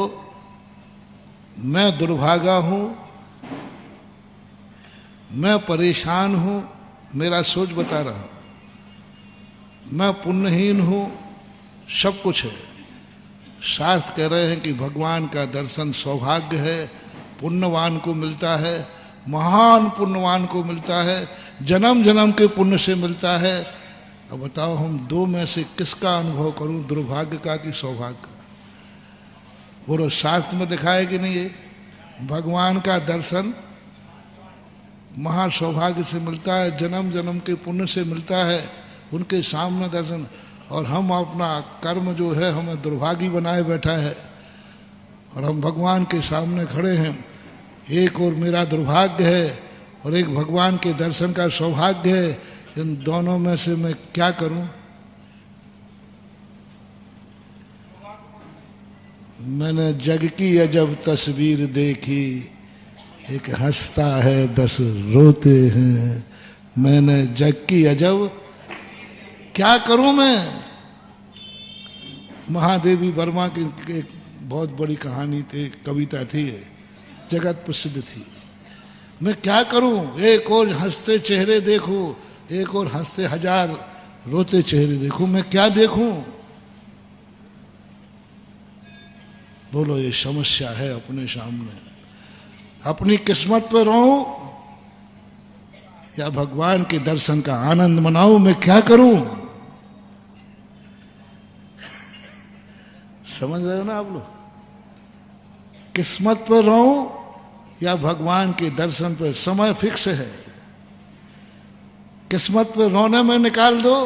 मैं दुर्भागा हूं, मैं परेशान हूं, मेरा सोच बता रहा हूं, मैं पुण्यहीन हूं, सब कुछ है। शास्त्र कह रहे हैं कि भगवान का दर्शन सौभाग्य है, पुण्यवान को मिलता है, महान पुण्यवान को मिलता है, जन्म जन्म के पुण्य से मिलता है। अब बताओ हम 2 में से किसका अनुभव करूं, दुर्भाग्य का कि सौभाग्य का? बोलो, शास्त्र में लिखा है कि नहीं है भगवान का दर्शन महा सौभाग्य से मिलता है, जन्म जन्म के पुण्य से मिलता है, उनके सामने दर्शन। और हम अपना कर्म जो है हमें दुर्भागी बनाए बैठा है। और हम भगवान के सामने खड़े हैं। एक और मेरा दुर्भाग्य है और एक भगवान के दर्शन का सौभाग्य है। इन दोनों में से मैं क्या करूं? मैंने जग की अजब तस्वीर देखी, एक हंसता है 10 रोते हैं। मैंने जग की अजब, क्या करूं मैं? महादेवी वर्मा की एक बहुत बड़ी कहानी थी, कविता थी, जगत प्रसिद्ध थी। मैं क्या करूं? एक और हंसते चेहरे देखूं, एक और हंसते 1000 रोते चेहरे देखूं। मैं क्या देखूं? बोलो, ये समस्या है अपने सामने। अपनी किस्मत पर रहूं या भगवान के दर्शन का आनंद मनाऊं? मैं क्या करूं? समझ रहे हो ना आप लोग? किस्मत पर रहूं या भगवान के दर्शन पर? समय फिक्स है। किस्मत पर रोने में निकाल दो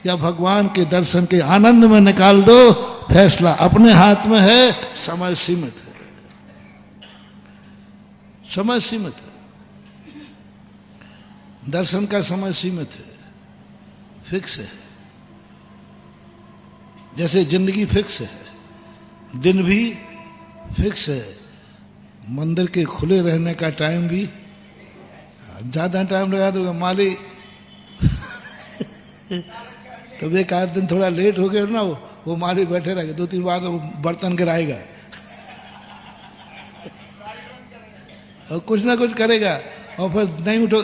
या भगवान के दर्शन के आनंद में निकाल दो। फैसला अपने हाथ में है। समय सीमित है, समय सीमित है। दर्शन का समय सीमित है, फिक्स है। जैसे जिंदगी फिक्स है, दिन भी फिक्स है, मंदिर के खुले रहने का टाइम भी। ज़्यादा टाइम लगा दोगे माली तो एक आध दिन थोड़ा लेट हो गया ना, वो माली बैठे रहेगा, 2-3 बार वो बर्तन गिराएगा और कुछ ना कुछ करेगा और फिर नहीं उठो।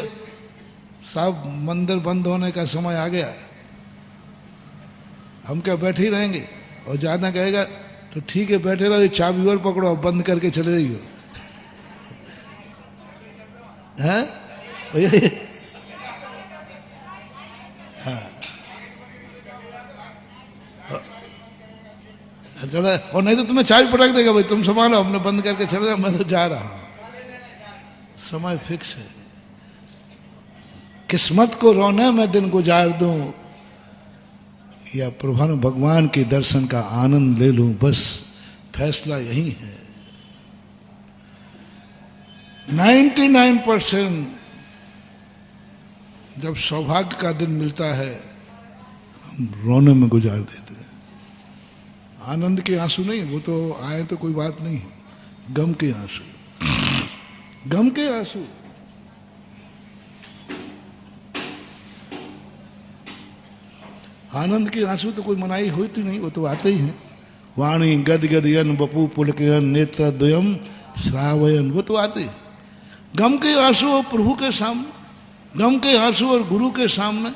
साहब मंदिर बंद होने का समय आ गया, हम क्या बैठे ही रहेंगे? और ज़्यादा कहेगा तो ठीक है बैठे रहो, चाबी और पकड़ो, बंद करके चले जाइए। हैं? हाँ, चलो। और नहीं तो तुम्हें चाबी पटक देगा, भाई तुम संभालो, हमने बंद करके चले जाओ, मैं तो जा रहा हूं। समय फिक्स है। किस्मत को रोने में दिन गुजार दूं या प्रभु भगवान के दर्शन का आनंद ले लूं, बस फैसला यही है। 99% जब सौभाग्य का दिन मिलता है हम रोने में गुजार देते हैं। आनंद के आंसू नहीं, वो तो आए तो कोई बात नहीं, गम के आंसू, गम के आंसू। आनंद के आंसू तो कोई मनाई होती नहीं, वो तो आते ही हैं। वाणी गद गदयन बपू पुलकयन नेत्र द्वयम श्रावयन, वो तो आते हैं। गम के आंसू और प्रभु के सामने, गम के आंसू और गुरु के सामने,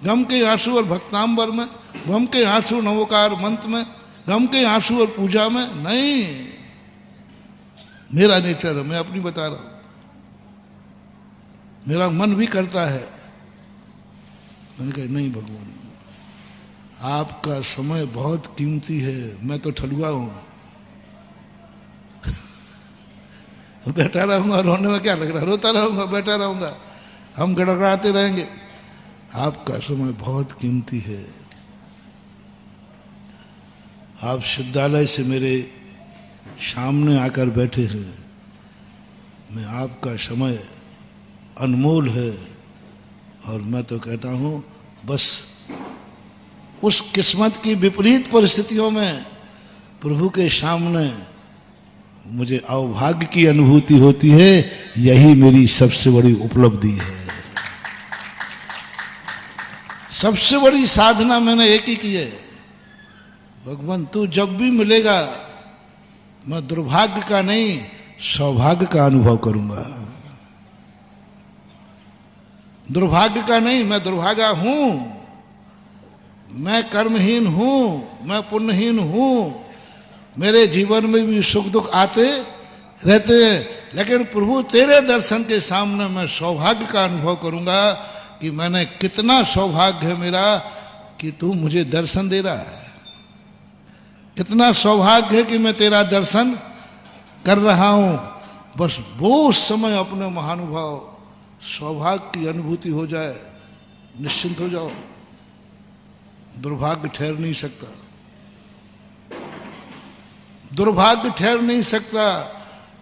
गम के आंसू और भक्तांबर में, गम के आंसू नवोकार मंत्र में, गम के आंसू और पूजा में नहीं। मेरा नेचर है, मैं अपनी बता रहा हूं। मेरा मन भी करता है, मैंने कहा नहीं भगवान, आपका समय बहुत कीमती है, मैं तो ठलुआ हूं, बैठा रहूंगा, रोने में क्या लग रहा है? रोता रहूंगा, बैठा रहूंगा, हम गड़गड़ाते रहेंगे। आपका समय बहुत कीमती है। आप सिद्धालय से मेरे सामने आकर बैठे हैं, मैं आपका समय अनमोल है। और मैं तो कहता हूं बस उस किस्मत की विपरीत परिस्थितियों में प्रभु के सामने मुझे अवभाग्य की अनुभूति होती है, यही मेरी सबसे बड़ी उपलब्धि है। सबसे बड़ी साधना मैंने एक ही की है, भगवान तू जब भी मिलेगा मैं दुर्भाग्य का नहीं सौभाग्य का अनुभव करूंगा। दुर्भाग्य का नहीं, मैं दुर्भागा हूं, मैं कर्महीन हूं, मैं पुण्यहीन हूं। मेरे जीवन में भी सुख दुख आते रहते हैं, लेकिन प्रभु तेरे दर्शन के सामने मैं सौभाग्य का अनुभव करूंगा कि मैंने कितना सौभाग्य है मेरा कि तू मुझे दर्शन दे रहा है। कितना सौभाग्य है कि मैं तेरा दर्शन कर रहा हूं। बस वो समय अपने महानुभाव सौभाग्य की अनुभूति हो जाए, निश्चिंत हो जाओ। दुर्भाग्य ठहर नहीं सकता, दुर्भाग्य ठहर नहीं सकता,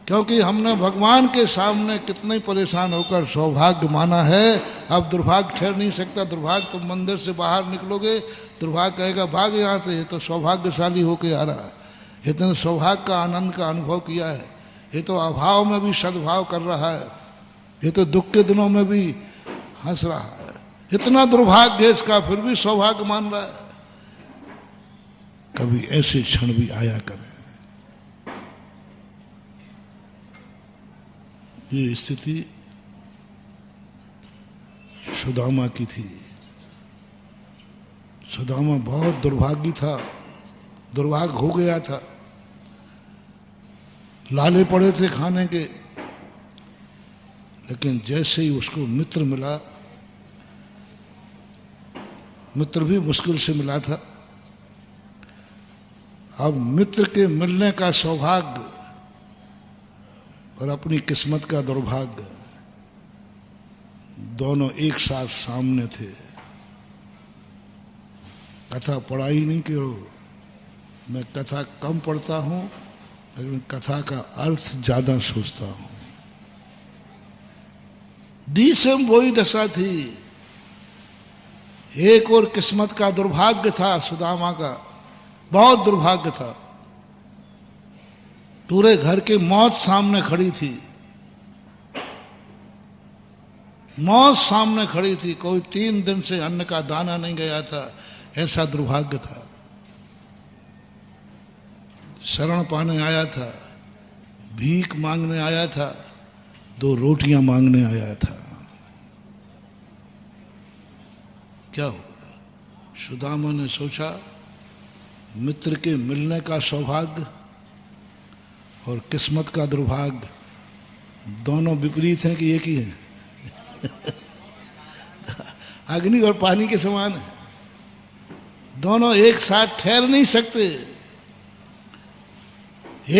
क्योंकि हमने भगवान के सामने कितने परेशान होकर सौभाग्य माना है। अब दुर्भाग्य ठहर नहीं सकता। दुर्भाग्य तुम मंदिर से बाहर निकलोगे, दुर्भाग्य कहेगा भाग यहाँ से, ये तो सौभाग्यशाली होके आ रहा है, इतने सौभाग्य का आनंद का अनुभव किया है, ये तो अभाव में भी सद्भाव कर रहा है, ये तो दुख के दिनों में भी हंस रहा है, इतना दुर्भाग्य है इसका, फिर भी सौभाग्य मान रहा है। कभी ऐसे क्षण भी आया करें। ये स्थिति सुदामा की थी। सुदामा बहुत दुर्भाग्य था, दुर्भाग्य हो गया था, लाले पड़े थे खाने के, लेकिन जैसे ही उसको मित्र मिला, मित्र भी मुश्किल से मिला था, अब मित्र के मिलने का सौभाग्य और अपनी किस्मत का दुर्भाग्य दोनों एक साथ सामने थे। कथा पढ़ाई नहीं करो, मैं कथा कम पढ़ता हूँ, लेकिन कथा का अर्थ ज्यादा सोचता हूँ। दी सेम वही दशा थी। एक और किस्मत का दुर्भाग्य था, सुदामा का बहुत दुर्भाग्य था। पूरे घर की मौत सामने खड़ी थी, मौत सामने खड़ी थी, कोई 3 दिन से अन्न का दाना नहीं गया था, ऐसा दुर्भाग्य था। शरण पाने आया था, भीख मांगने आया था, 2 रोटियां मांगने आया था। क्या होगा? सुदामा ने सोचा मित्र के मिलने का सौभाग्य और किस्मत का दुर्भाग्य दोनों विपरीत हैं कि एक ही है। अग्नि और पानी के समान है, दोनों एक साथ ठहर नहीं सकते।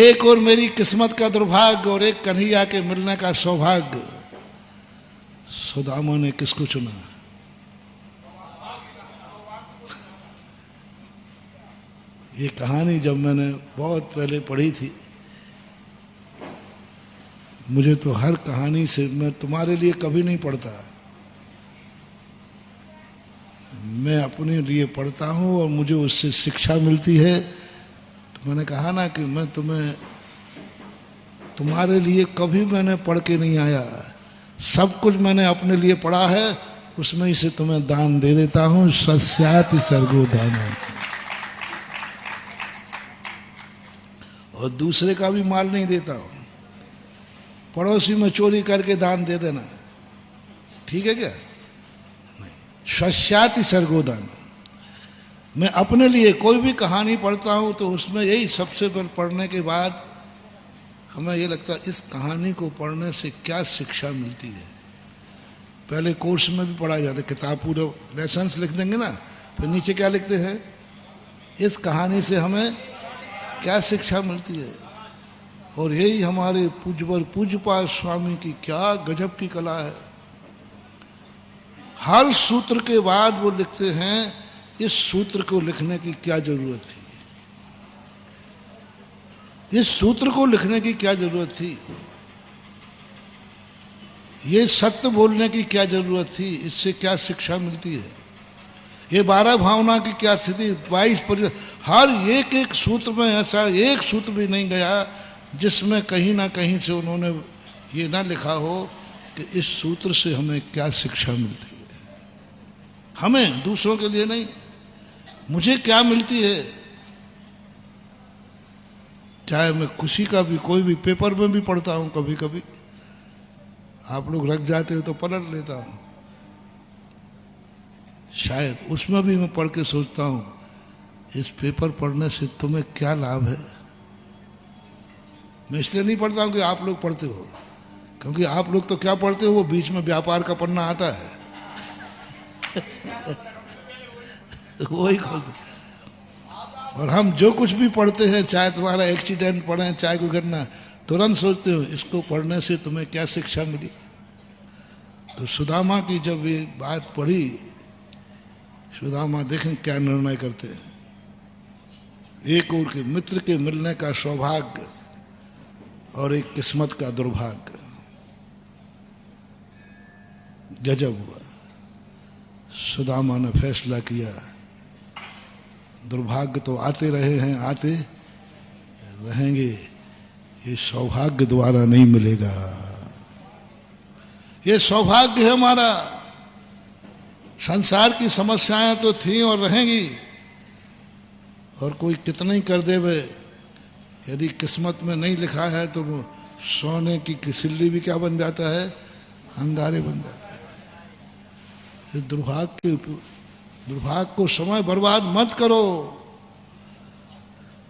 एक और मेरी किस्मत का दुर्भाग्य और एक कन्हैया के मिलने का सौभाग्य। सुदामा ने किसको चुना? ये कहानी जब मैंने बहुत पहले पढ़ी थी, मुझे तो हर कहानी से, मैं तुम्हारे लिए कभी नहीं पढ़ता, मैं अपने लिए पढ़ता हूँ और मुझे उससे शिक्षा मिलती है। तो मैंने कहा ना कि मैं तुम्हारे लिए कभी मैंने पढ़ के नहीं आया, सब कुछ मैंने अपने लिए पढ़ा है, उसमें ही से तुम्हें दान दे देता हूँ। सस्याति सर्गो दान, और दूसरे का भी माल नहीं देता हूँ। पड़ोसी में चोरी करके दान दे देना ठीक है क्या? नहीं। स्वस्याति सर्गोदान। मैं अपने लिए कोई भी कहानी पढ़ता हूँ तो उसमें यही सबसे पढ़ने के बाद हमें ये लगता है इस कहानी को पढ़ने से क्या शिक्षा मिलती है। पहले कोर्स में भी पढ़ा जाता है, किताब पूरा लेसन्स लिख देंगे ना, फिर नीचे क्या लिखते हैं, इस कहानी से हमें क्या शिक्षा मिलती है। और यही हमारे पूज्यवर पूज्यपाद स्वामी की क्या गजब की कला है। हर सूत्र के बाद वो लिखते हैं इस सूत्र को लिखने की क्या जरूरत थी, इस सूत्र को लिखने की क्या जरूरत थी, ये सत्य बोलने की क्या जरूरत थी, इससे क्या शिक्षा मिलती है, ये 12 भावना की क्या स्थिति, 22%। हर एक सूत्र में ऐसा एक सूत्र भी नहीं गया जिसमें कहीं ना कहीं से उन्होंने ये ना लिखा हो कि इस सूत्र से हमें क्या शिक्षा मिलती है। हमें, दूसरों के लिए नहीं, मुझे क्या मिलती है। चाहे मैं खुशी का भी कोई भी पेपर में भी पढ़ता हूँ, कभी कभी आप लोग रख जाते हो तो पलट लेता हूँ, शायद उसमें भी मैं पढ़ के सोचता हूँ इस पेपर पढ़ने से तुम्हें क्या लाभ है। मैं इसलिए नहीं पढ़ता हूँ कि आप लोग पढ़ते हो, क्योंकि आप लोग तो क्या पढ़ते हो, वो बीच में व्यापार का पन्ना आता है वही खोलते। और हम जो कुछ भी पढ़ते हैं, चाहे तुम्हारा एक्सीडेंट पढ़े, चाहे कोई घटना, तुरंत सोचते हो इसको पढ़ने से तुम्हें क्या शिक्षा मिली। तो सुदामा की जब ये बात पढ़ी, सुदामा देखें क्या निर्णय करते हैं। एक ओर के मित्र के मिलने का सौभाग्य और एक किस्मत का दुर्भाग्य। गजब हुआ। सुदामा ने फैसला किया, दुर्भाग्य तो आते रहे हैं, आते रहेंगे, ये सौभाग्य दोबारा नहीं मिलेगा। ये सौभाग्य है हमारा। संसार की समस्याएं तो थी और रहेंगी, और कोई कितना ही कर देवे, यदि किस्मत में नहीं लिखा है तो वो सोने की किसिल्ली भी क्या बन जाता है, अंगारे बन जाता है। इस दुर्भाग्य को समय बर्बाद मत करो।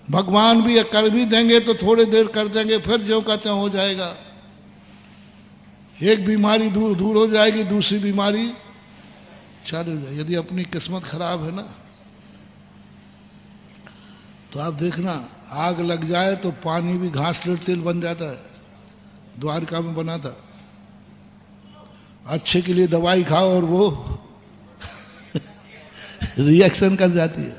भगवान भी कर भी देंगे तो थोड़ी देर कर देंगे, फिर जो कहते हैं हो जाएगा। एक बीमारी दूर हो जाएगी, दूसरी बीमारी चालू हो जाएगी। यदि अपनी किस्मत खराब है ना, तो आप देखना, आग लग जाए तो पानी भी घास लेट तेल बन जाता है। द्वारका में बना था। अच्छे के लिए दवाई खाओ और वो रिएक्शन कर जाती है।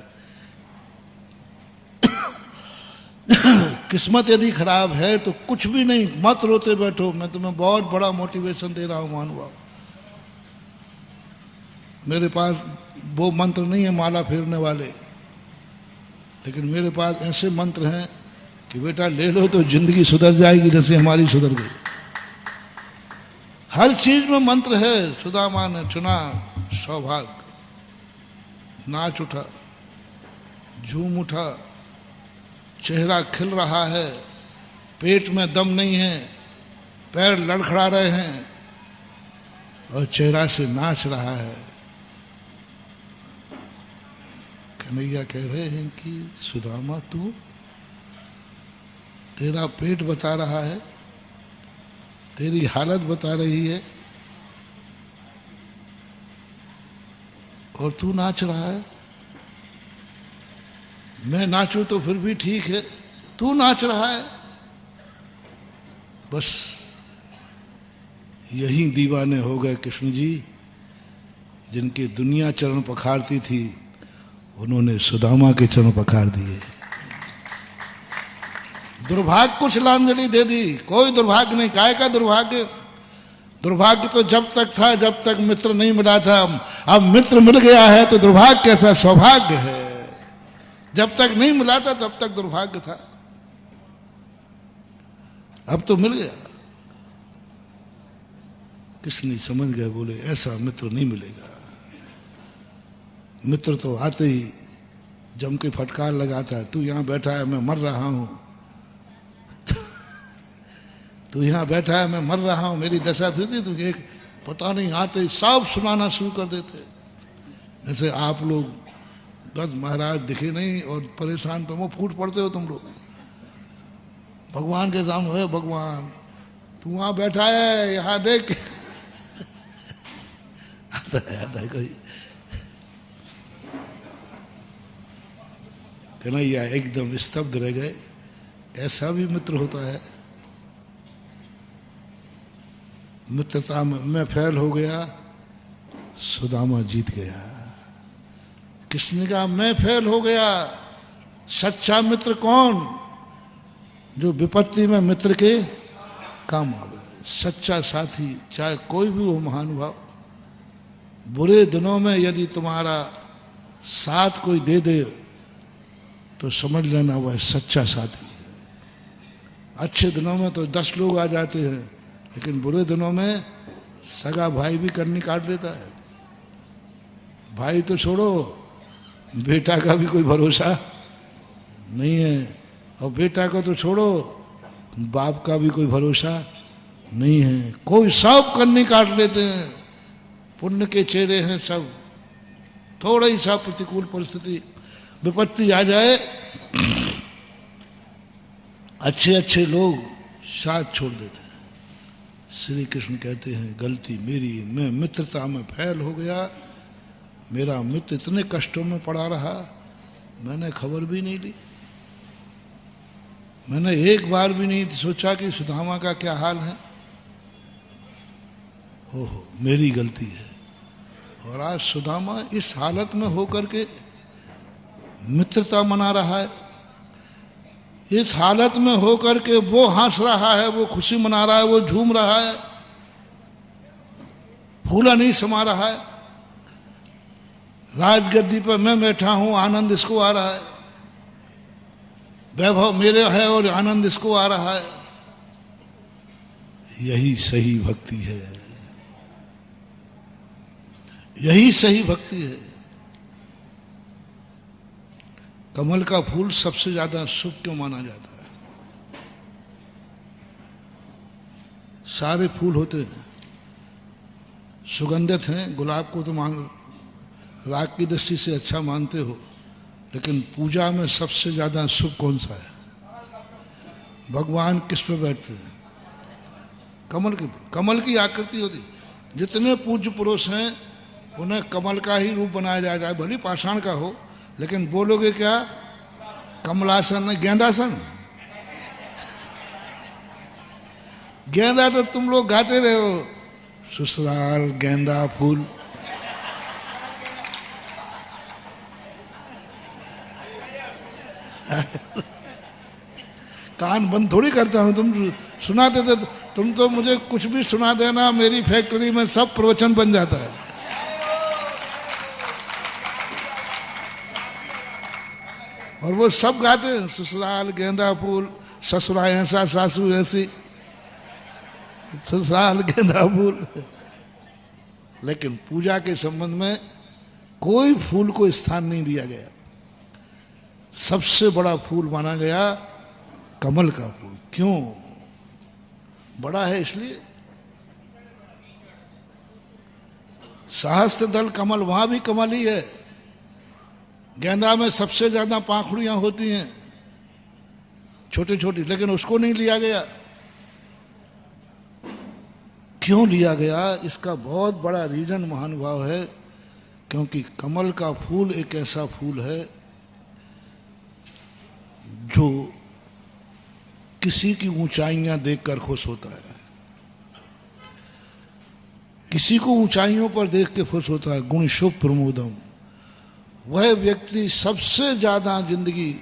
किस्मत यदि खराब है तो कुछ भी नहीं, मत रोते बैठो। मैं तुम्हें बहुत बड़ा मोटिवेशन दे रहा हूं महानुभाव। मेरे पास वो मंत्र नहीं है माला फेरने वाले, लेकिन मेरे पास ऐसे मंत्र हैं कि बेटा ले लो तो जिंदगी सुधर जाएगी, जैसे हमारी सुधर गई। हर चीज में मंत्र है। सुदामा ने चुना सौभाग्य, नाच उठा, झूम उठा, चेहरा खिल रहा है, पेट में दम नहीं है, पैर लड़खड़ा रहे हैं और चेहरा से नाच रहा है। कन्हैया कह रहे हैं कि सुदामा तू, तेरा पेट बता रहा है, तेरी हालत बता रही है, और तू नाच रहा है। मैं नाचूं तो फिर भी ठीक है, तू नाच रहा है। बस यही दीवाने हो गए कृष्ण जी, जिनके दुनिया चरण पखारती थी, उन्होंने सुदामा के चरण पखार दिए। दुर्भाग्य को श्रद्धांजलि दे दी। कोई दुर्भाग्य नहीं। काय का दुर्भाग्य? दुर्भाग्य तो जब तक था जब तक मित्र नहीं मिला था। अब मित्र मिल गया है तो दुर्भाग्य कैसा, सौभाग्य है। जब तक नहीं मिला था तब तक दुर्भाग्य था, अब तो मिल गया। कृष्ण समझ गए, बोले ऐसा मित्र नहीं मिलेगा। मित्र तो आते ही जम के फटकार लगाता है, तू यहां बैठा है मैं मर रहा हूं, तू यहां बैठा है मैं मर रहा हूं, मेरी दशा थी। तो एक पता नहीं आते ही सब सुनाना शुरू कर देते। जैसे आप लोग 10 महाराज दिखे नहीं और परेशान तुम फूट पड़ते हो तुम लोग भगवान के सामने। है भगवान तू वहां बैठा है, यहां देख। आता है कोई कन्हैया एकदम स्तब्ध रह गए। ऐसा भी मित्र होता है। मित्रता में मैं फेल हो गया, सुदामा जीत गया। कृष्ण ने कहा मैं फेल हो गया। सच्चा मित्र कौन? जो विपत्ति में मित्र के काम आवे। सच्चा साथी चाहे कोई भी हो महानुभाव, बुरे दिनों में यदि तुम्हारा साथ कोई दे दे तो समझ लेना वह सच्चा साथी है। अच्छे दिनों में तो 10 लोग आ जाते हैं, लेकिन बुरे दिनों में सगा भाई भी करनी काट लेता है। भाई तो छोड़ो, बेटा का भी कोई भरोसा नहीं है, और बेटा को तो छोड़ो, बाप का भी कोई भरोसा नहीं है। कोई सब करनी काट लेते हैं। पुण्य के चेहरे हैं सब। थोड़ा ही सा प्रतिकूल परिस्थिति विपत्ति आ जाए, अच्छे अच्छे लोग साथ छोड़ देते हैं। श्री कृष्ण कहते हैं गलती मेरी, मैं मित्रता में फेल हो गया। मेरा मित्र इतने कष्टों में पड़ा रहा, मैंने खबर भी नहीं ली। मैंने एक बार भी नहीं सोचा कि सुदामा का क्या हाल है। ओहो मेरी गलती है। और आज सुदामा इस हालत में होकर के मित्रता मना रहा है। इस हालत में होकर के वो हंस रहा है, वो खुशी मना रहा है, वो झूम रहा है, फूला नहीं समा रहा है। राजगद्दी पर मैं बैठा हूं, आनंद इसको आ रहा है, वैभव मेरे है और आनंद इसको आ रहा है। यही सही भक्ति है, यही सही भक्ति है। कमल का फूल सबसे ज्यादा शुभ क्यों माना जाता है? सारे फूल होते हैं सुगंधित हैं, गुलाब को तो मान राग की दृष्टि से अच्छा मानते हो, लेकिन पूजा में सबसे ज्यादा शुभ कौन सा है? भगवान किस पे बैठते हैं? कमल की आकृति होती। जितने पूज्य पुरुष हैं उन्हें कमल का ही रूप बनाया जाता है, भले पाषाण का हो, लेकिन बोलोगे क्या? कमलासन, गेंदासन। गेंदा तो तुम लोग गाते रहे हो, ससुराल गेंदा फूल। कान बंद थोड़ी करता हूं, तुम सुनाते थे। तुम तो मुझे कुछ भी सुना देना, मेरी फैक्ट्री में सब प्रवचन बन जाता है। और वो सब गाते हैं, ससुराल गेंदा फूल, ससुरा ऐसा सासू ऐसी, ससुराल गेंदा फूल। लेकिन पूजा के संबंध में कोई फूल को स्थान नहीं दिया गया। सबसे बड़ा फूल माना गया कमल का फूल। क्यों बड़ा है? इसलिए सहस्त्र दल कमल, वहां भी कमल ही है। गेंदा में सबसे ज्यादा पाखुड़ियां होती हैं, छोटी छोटी, लेकिन उसको नहीं लिया गया। क्यों लिया गया? इसका बहुत बड़ा रीजन महानुभाव है। क्योंकि कमल का फूल एक ऐसा फूल है जो किसी की ऊंचाइयां देखकर खुश होता है, किसी को ऊंचाइयों पर देख के खुश होता है। गुण शुभ प्रमोदम, वह व्यक्ति सबसे ज्यादा जिंदगी,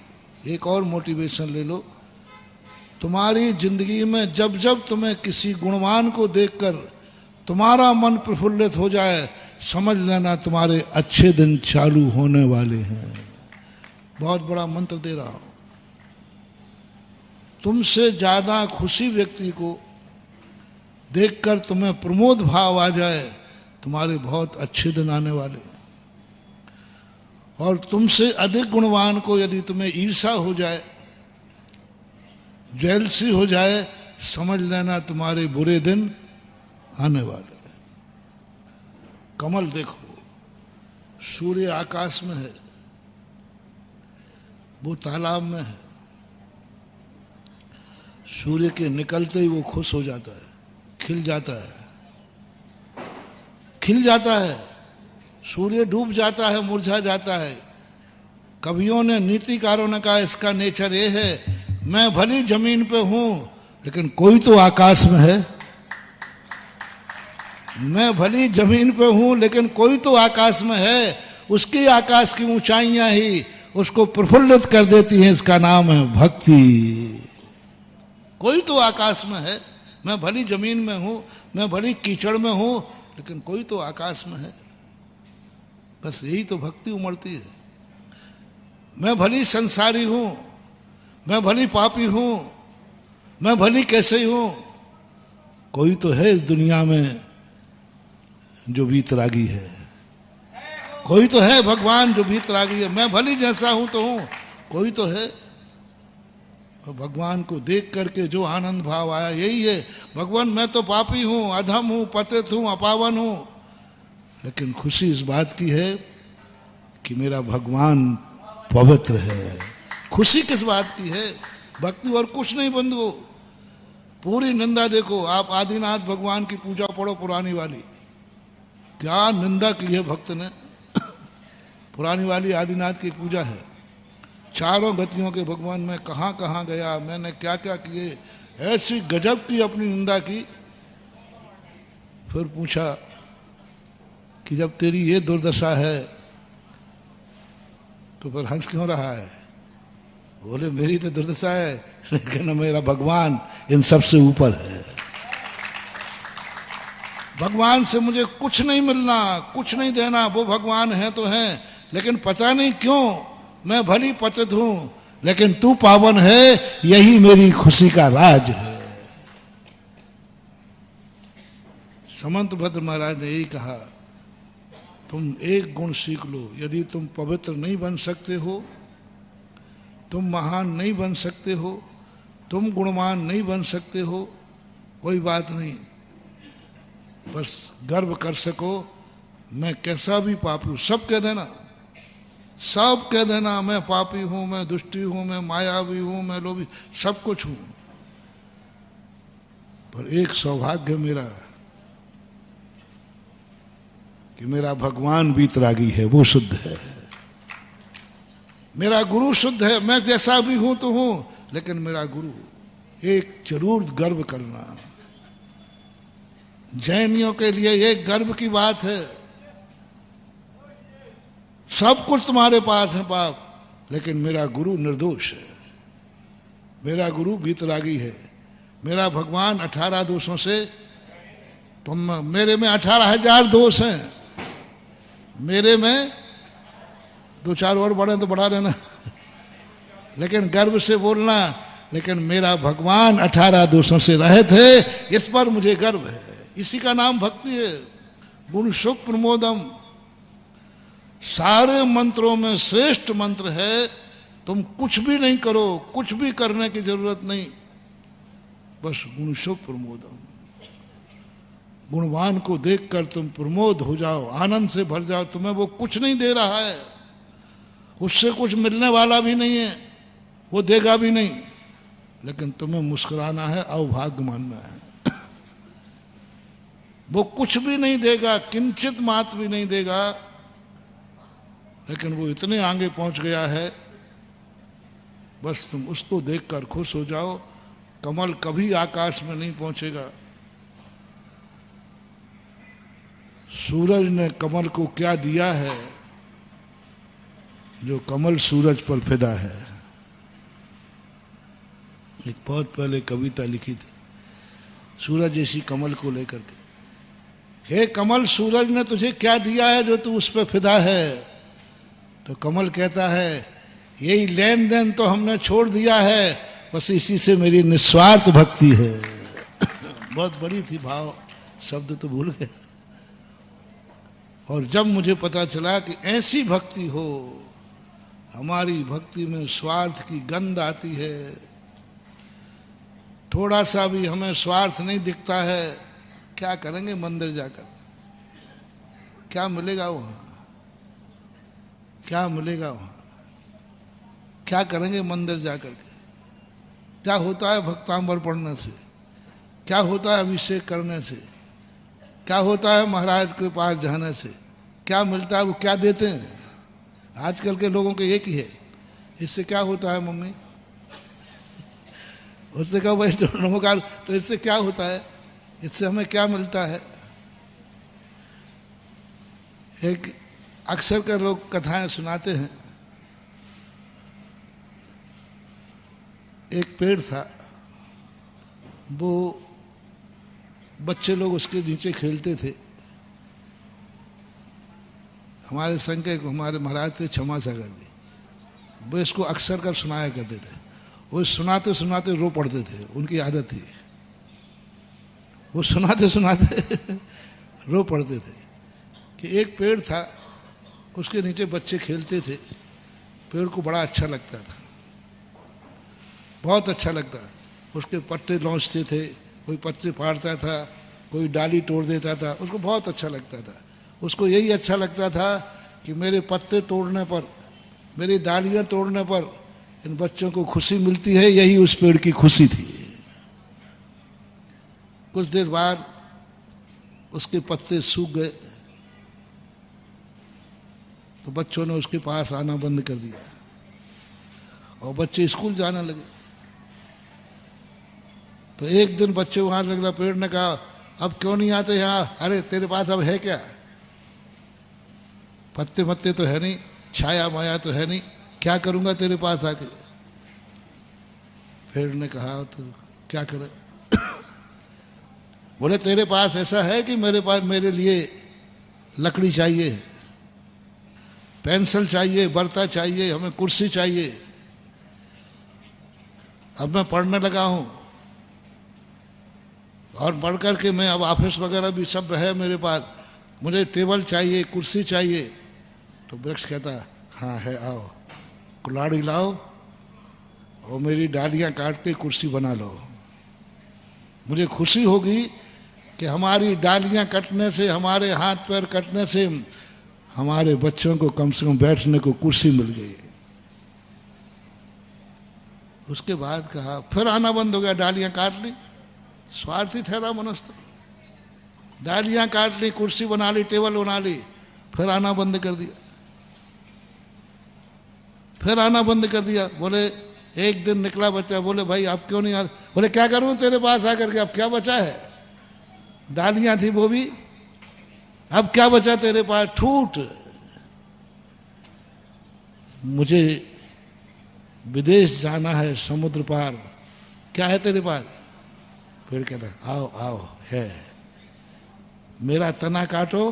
एक और मोटिवेशन ले लो, तुम्हारी जिंदगी में जब जब तुम्हें किसी गुणवान को देखकर तुम्हारा मन प्रफुल्लित हो जाए, समझ लेना तुम्हारे अच्छे दिन चालू होने वाले हैं। बहुत बड़ा मंत्र दे रहा हूं। तुमसे ज्यादा खुशी व्यक्ति को देखकर तुम्हें प्रमोद भाव आ जाए, तुम्हारे बहुत अच्छे दिन आने वाले हैं। और तुमसे अधिक गुणवान को यदि तुम्हें ईर्षा हो जाए, जेलसी हो जाए, समझ लेना तुम्हारे बुरे दिन आने वाले हैं। कमल देखो, सूर्य आकाश में है, वो तालाब में है। सूर्य के निकलते ही वो खुश हो जाता है, खिल जाता है, खिल जाता है। सूर्य डूब जाता है, मुरझा जाता है। कवियों ने, नीतिकारों ने कहा इसका नेचर ये है, मैं भली जमीन पे हूं लेकिन कोई तो आकाश में है। मैं भली जमीन पे हूं लेकिन कोई तो आकाश में है। उसकी आकाश की ऊंचाइयां ही उसको प्रफुल्लित कर देती हैं। इसका नाम है भक्ति। कोई तो आकाश में है। मैं भली जमीन में हूं, मैं भली कीचड़ में हूं, लेकिन कोई तो आकाश में है। बस यही तो भक्ति उमड़ती है। मैं भली संसारी हूं, मैं भली पापी हूं, मैं भली कैसे ही हूं, कोई तो है इस दुनिया में जो वीतरागी है। कोई तो है भगवान जो वीतरागी है। मैं भली जैसा हूं तो हूं, कोई तो है। और भगवान को देख करके जो आनंद भाव आया यही है। भगवान मैं तो पापी हूं, अधम हूं, पतित हूं, अपावन हूं, लेकिन खुशी इस बात की है कि मेरा भगवान पवित्र है। खुशी किस बात की है? भक्ति और कुछ नहीं बंधुओं। पूरी निंदा देखो, आप आदिनाथ भगवान की पूजा पढ़ो पुरानी वाली, क्या निंदा की है भक्त ने। पुरानी वाली आदिनाथ की पूजा है। चारों गतियों के भगवान, मैं कहाँ कहाँ गया, मैंने क्या क्या किए, ऐसी गजब की अपनी निंदा की। फिर पूछा कि जब तेरी ये दुर्दशा है तो फिर हंस क्यों रहा है? बोले मेरी तो दुर्दशा है, लेकिन मेरा भगवान इन सबसे ऊपर है। भगवान से मुझे कुछ नहीं मिलना, कुछ नहीं देना, वो भगवान है तो है, लेकिन पता नहीं क्यों मैं भली पतित हूं, लेकिन तू पावन है, यही मेरी खुशी का राज है। समंत भद्र महाराज ने यही कहा, तुम एक गुण सीख लो, यदि तुम पवित्र नहीं बन सकते हो, तुम महान नहीं बन सकते हो, तुम गुणवान नहीं बन सकते हो, कोई बात नहीं, बस गर्व कर सको मैं कैसा भी पापी हूं। सब कह देना, सब कह देना, मैं पापी हूं, मैं दुष्टी हूं, मैं मायावी हूं, मैं लोभी, सब कुछ हूं, पर एक सौभाग्य मेरा कि मेरा भगवान वीतरागी है, वो शुद्ध है, मेरा गुरु शुद्ध है। मैं जैसा भी हूं तो हूं, लेकिन मेरा गुरु, एक जरूर गर्व करना। जैनियों के लिए एक गर्व की बात है, सब कुछ तुम्हारे पास है पाप, लेकिन मेरा गुरु निर्दोष है, मेरा गुरु वीतरागी है, मेरा भगवान 18 दोषों से, तुम मेरे में 18,000 दोष हैं, मेरे में 2-4 और बढ़े तो बढ़ा लेना, लेकिन गर्व से बोलना, लेकिन मेरा भगवान 18 दोषों से रहित है, इस पर मुझे गर्व है। इसी का नाम भक्ति है। गुण सुख प्रमोदम सारे मंत्रों में श्रेष्ठ मंत्र है। तुम कुछ भी नहीं करो, कुछ भी करने की जरूरत नहीं, बस गुण सुख प्रमोदम, गुणवान को देखकर तुम प्रमोद हो जाओ, आनंद से भर जाओ। तुम्हें वो कुछ नहीं दे रहा है, उससे कुछ मिलने वाला भी नहीं है, वो देगा भी नहीं, लेकिन तुम्हें मुस्कुराना है, अवभाग्य मानना है। वो कुछ भी नहीं देगा, किंचित मात्र भी नहीं देगा, लेकिन वो इतने आगे पहुंच गया है, बस तुम उसको देखकर खुश हो जाओ। कमल कभी आकाश में नहीं पहुंचेगा। सूरज ने कमल को क्या दिया है, जो कमल सूरज पर फिदा है। एक बहुत पहले कविता लिखी थी सूरज जैसी कमल को लेकर के, हे कमल सूरज ने तुझे क्या दिया है जो तू उस पर फिदा है। तो कमल कहता है, यही लेन देन तो हमने छोड़ दिया है, बस इसी से मेरी निस्वार्थ भक्ति है। बहुत बड़ी थी, भाव शब्द तो भूल गया। और जब मुझे पता चला कि ऐसी भक्ति हो, हमारी भक्ति में स्वार्थ की गंध आती है, थोड़ा सा भी हमें स्वार्थ नहीं दिखता है, क्या करेंगे मंदिर जाकर, क्या मिलेगा वहां, क्या मिलेगा वहां, क्या करेंगे मंदिर जाकर के, क्या होता है भक्तांबर पढ़ने से, क्या होता है अभिषेक करने से, क्या होता है महाराज के पास जाने से, क्या मिलता है, वो क्या देते हैं। आजकल के लोगों के एक ही है, इससे क्या होता है मम्मी, उससे कहो भाई नमोकार, तो इससे क्या होता है, इससे हमें क्या मिलता है। एक अक्सर कर लोग कथाएं सुनाते हैं, एक पेड़ था, वो बच्चे लोग उसके नीचे खेलते थे। हमारे संघ के हमारे महाराज थे क्षमा सागर जी, वो इसको अक्सर कर सुनाया करते थे। वो सुनाते सुनाते रो पड़ते थे, उनकी आदत थी, वो सुनाते सुनाते रो पड़ते थे। कि एक पेड़ था, उसके नीचे बच्चे खेलते थे, पेड़ को बड़ा अच्छा लगता था, बहुत अच्छा लगता। उसके पत्ते लौंचते थे, कोई पत्ते फाड़ता था, कोई डाली तोड़ देता था, उसको बहुत अच्छा लगता था। उसको यही अच्छा लगता था कि मेरे पत्ते तोड़ने पर, मेरी डालियाँ तोड़ने पर इन बच्चों को खुशी मिलती है, यही उस पेड़ की खुशी थी। कुछ देर बाद उसके पत्ते सूख गए, तो बच्चों ने उसके पास आना बंद कर दिया और बच्चे स्कूल जाने लगे। तो एक दिन बच्चे वहां लगा, पेड़ ने कहा, अब क्यों नहीं आते यहाँ, अरे तेरे पास अब है क्या, पत्ते मत्ते तो है नहीं, छाया माया तो है नहीं, क्या करूंगा तेरे पास आके। पेड़ ने कहा तो क्या करे? बोले तेरे पास ऐसा है कि मेरे पास मेरे लिए लकड़ी चाहिए, पेंसिल चाहिए, बर्ता चाहिए, हमें कुर्सी चाहिए। अब मैं पढ़ने लगा हूं और पढ़ करके मैं अब ऑफिस वगैरह भी सब है मेरे पास, मुझे टेबल चाहिए, कुर्सी चाहिए। तो वृक्ष कहता हाँ है, आओ कुल्हाड़ी लाओ और मेरी डालियां काट के कुर्सी बना लो। मुझे खुशी होगी कि हमारी डालियां कटने से, हमारे हाथ पैर कटने से हमारे बच्चों को कम से कम बैठने को कुर्सी मिल गई। उसके बाद कहा, फिर आना बंद हो गया, डालियां काट ली। स्वार्थी ठहरा मनुष्य तो। डालियां काट ली, कुर्सी बना ली, टेबल बना ली, फिर आना बंद कर दिया। फिर आना बंद कर दिया। बोले एक दिन निकला बच्चा, बोले भाई आप क्यों नहीं आते? बोले क्या करूं तेरे पास आकर के, अब क्या बचा है? डालियां थी वो भी, अब क्या बचा तेरे पास? ठूठ। मुझे विदेश जाना है, समुद्र पार, क्या है तेरे पास? फिर कहता आओ आओ है, मेरा तना काटो,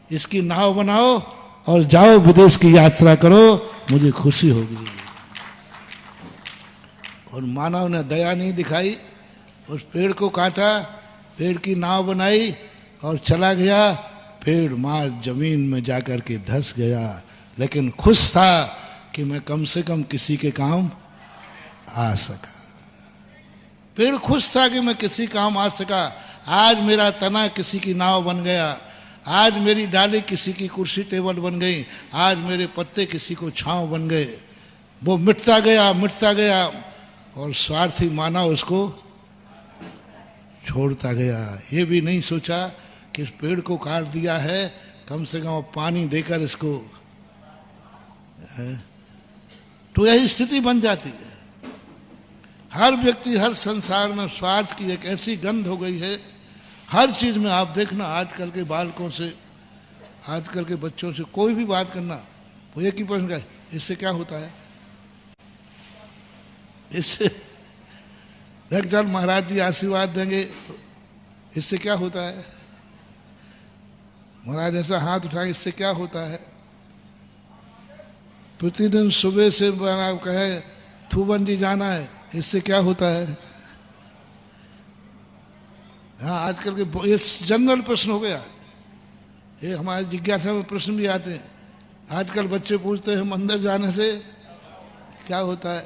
इसकी नाव बनाओ और जाओ विदेश की यात्रा करो, मुझे खुशी होगी। और मानव ने दया नहीं दिखाई, उस पेड़ को काटा, पेड़ की नाव बनाई और चला गया। पेड़ मार जमीन में जाकर के धंस गया, लेकिन खुश था कि मैं कम से कम किसी के काम आ सका। पेड़ खुश था कि मैं किसी काम आ सका। आज मेरा तना किसी की नाव बन गया, आज मेरी डाली किसी की कुर्सी टेबल बन गई, आज मेरे पत्ते किसी को छांव बन गए। वो मिटता गया, मिटता गया और स्वार्थी माना उसको छोड़ता गया। ये भी नहीं सोचा कि इस पेड़ को काट दिया है, कम से कम पानी देकर इसको, तो यही स्थिति बन जाती है। हर व्यक्ति, हर संसार में स्वार्थ की एक ऐसी गंध हो गई है। हर चीज में आप देखना, आजकल के बालकों से, आजकल के बच्चों से कोई भी बात करना, वो एक ही प्रश्न का, इससे क्या होता है? इससे चल महाराज जी आशीर्वाद देंगे, तो इससे क्या होता है? महाराज ऐसा हाथ उठाए, इससे क्या होता है? प्रतिदिन सुबह से कहे थूबन जी जाना है, इससे क्या होता है? हाँ, आजकल के ये जनरल प्रश्न हो गया। ये हमारी जिज्ञासा में प्रश्न भी आते हैं। आजकल बच्चे पूछते हैं मंदिर जाने से क्या होता है,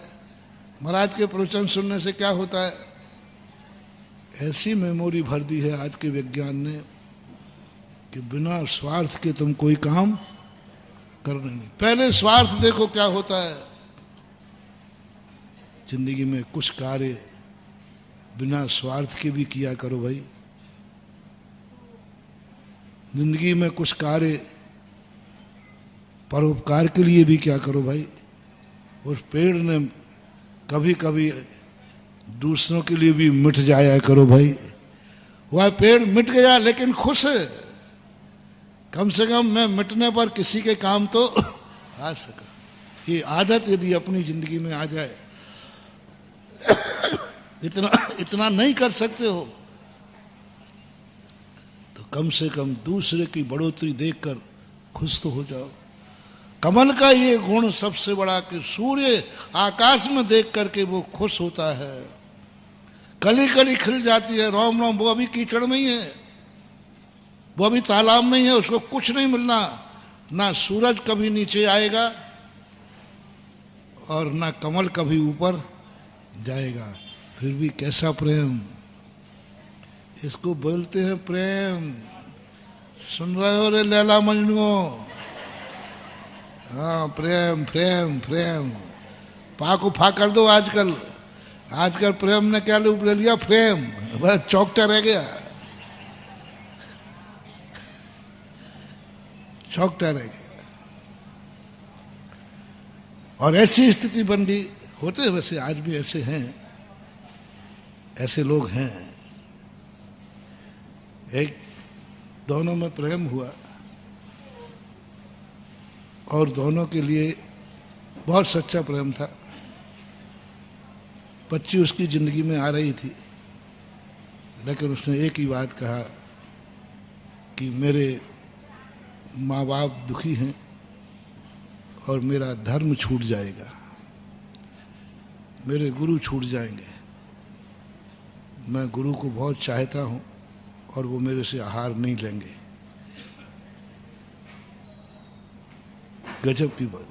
महाराज के प्रवचन सुनने से क्या होता है। ऐसी मेमोरी भर दी है आज के विज्ञान ने कि बिना स्वार्थ के तुम कोई काम करने नहीं। पहले स्वार्थ देखो क्या होता है। जिंदगी में कुछ कार्य बिना स्वार्थ के भी किया करो भाई। जिंदगी में कुछ कार्य परोपकार के लिए भी क्या करो भाई। उस पेड़ ने कभी कभी दूसरों के लिए भी मिट जाया करो भाई। वह पेड़ मिट गया लेकिन खुश है, कम से कम मैं मिटने पर किसी के काम तो आ सका। ये आदत यदि अपनी जिंदगी में आ जाए, इतना नहीं कर सकते हो तो कम से कम दूसरे की बढ़ोतरी देखकर खुश तो हो जाओ। कमल का ये गुण सबसे बड़ा कि सूर्य आकाश में देख करके वो खुश होता है। कली कली खिल जाती है, रोम रोम, वो अभी कीचड़ में ही है, वो अभी तालाब में ही है, उसको कुछ नहीं मिलना। ना सूरज कभी नीचे आएगा और ना कमल कभी ऊपर जाएगा। फिर भी कैसा प्रेम, इसको बोलते हैं प्रेम। सुन रहे हो रे लैला मजनू? हाँ, प्रेम प्रेम प्रेम। पाक उफा कर दो। आजकल प्रेम ने क्या रूप ले लिया? प्रेम, बस चौकटा रह गया, चौकटा रह गया। और ऐसी स्थिति बन गई। होते वैसे आज भी ऐसे हैं, ऐसे लोग हैं। एक दोनों में प्रेम हुआ और दोनों के लिए बहुत सच्चा प्रेम था, बच्ची उसकी ज़िंदगी में आ रही थी, लेकिन उसने एक ही बात कहा कि मेरे माँ बाप दुखी हैं और मेरा धर्म छूट जाएगा, मेरे गुरु छूट जाएंगे। मैं गुरु को बहुत चाहता हूँ और वो मेरे से आहार नहीं लेंगे। गजब की बात।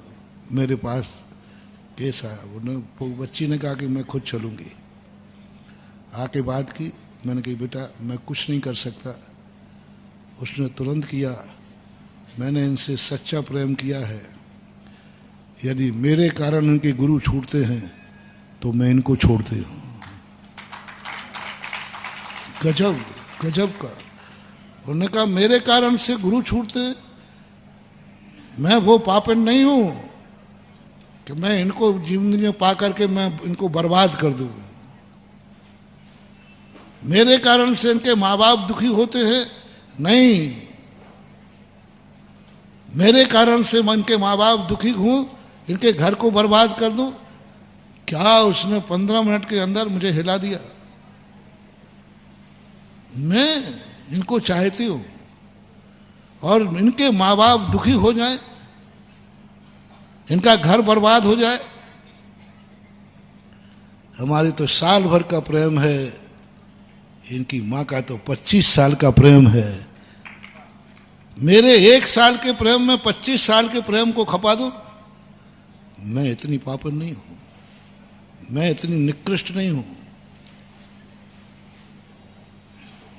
मेरे पास केस आया, वो बच्ची ने कहा कि मैं खुद चलूँगी। आके बात की, मैंने कही बेटा मैं कुछ नहीं कर सकता। उसने तुरंत किया, मैंने इनसे सच्चा प्रेम किया है, यदि मेरे कारण उनके गुरु छूटते हैं तो मैं इनको छोड़ती हूँ। गजब गजब का। उन्होंने कहा मेरे कारण से गुरु छूटते, मैं वो पापन नहीं हूँ कि मैं इनको जीवन में पा करके मैं इनको बर्बाद कर दूँ। मेरे कारण से इनके माँ बाप दुखी होते हैं, नहीं, मेरे कारण से मैं इनके माँ बाप दुखी हूँ, इनके घर को बर्बाद कर दूँ। क्या उसने 15 मिनट के अंदर मुझे हिला दिया। मैं इनको चाहती हूँ और इनके माँ बाप दुखी हो जाए, इनका घर बर्बाद हो जाए। हमारी तो साल भर का प्रेम है, इनकी माँ का तो 25 साल का प्रेम है। मेरे 1 साल के प्रेम में 25 साल के प्रेम को खपा दूं? मैं इतनी पापन नहीं हूं, मैं इतनी निकृष्ट नहीं हूं।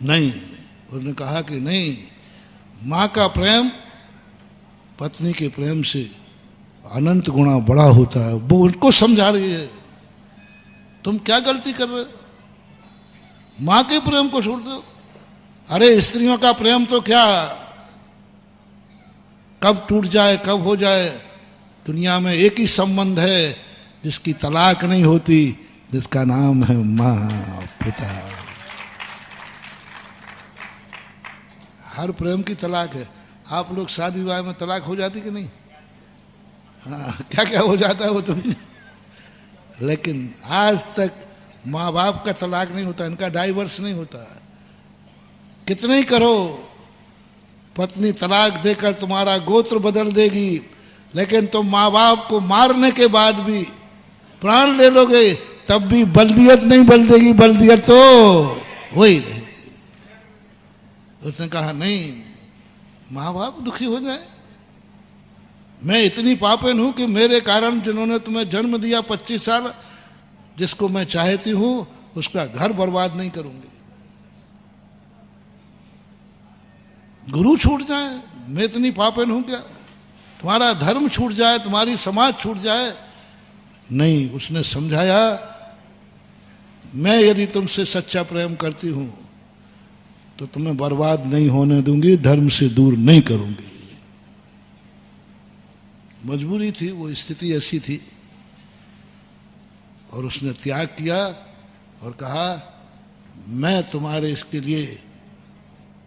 नहीं, उसने कहा कि नहीं, माँ का प्रेम पत्नी के प्रेम से अनंत गुना बड़ा होता है। वो उनको समझा रही है, तुम क्या गलती कर रहे हो, माँ के प्रेम को छोड़ दो। अरे स्त्रियों का प्रेम तो क्या कब टूट जाए कब हो जाए, दुनिया में एक ही संबंध है जिसकी तलाक नहीं होती, जिसका नाम है माँ पिता। हर प्रेम की तलाक है। आप लोग शादी विवाह में तलाक हो जाती कि नहीं? हाँ, क्या क्या हो जाता है वो तो, लेकिन आज तक माँ बाप का तलाक नहीं होता, इनका डाइवर्स नहीं होता। कितने ही करो, पत्नी तलाक देकर तुम्हारा गोत्र बदल देगी, लेकिन तुम माँ बाप को मारने के बाद भी प्राण ले लोगे तब भी बल्दियत नहीं बदल देगी, बल्दियत तो वही रहेगी। उसने कहा नहीं, माँ बाप दुखी हो जाए। मैं इतनी पापन हूं कि मेरे कारण जिन्होंने तुम्हें जन्म दिया 25 साल, जिसको मैं चाहती हूं उसका घर बर्बाद नहीं करूंगी। गुरु छूट जाए, मैं इतनी पापन हूं क्या? तुम्हारा धर्म छूट जाए, तुम्हारी समाज छूट जाए, नहीं। उसने समझाया, मैं यदि तुमसे सच्चा प्रेम करती हूं तो तुम्हें बर्बाद नहीं होने दूंगी, धर्म से दूर नहीं करूंगी। मजबूरी थी, वो स्थिति ऐसी थी, और उसने त्याग किया और कहा मैं तुम्हारे इसके लिए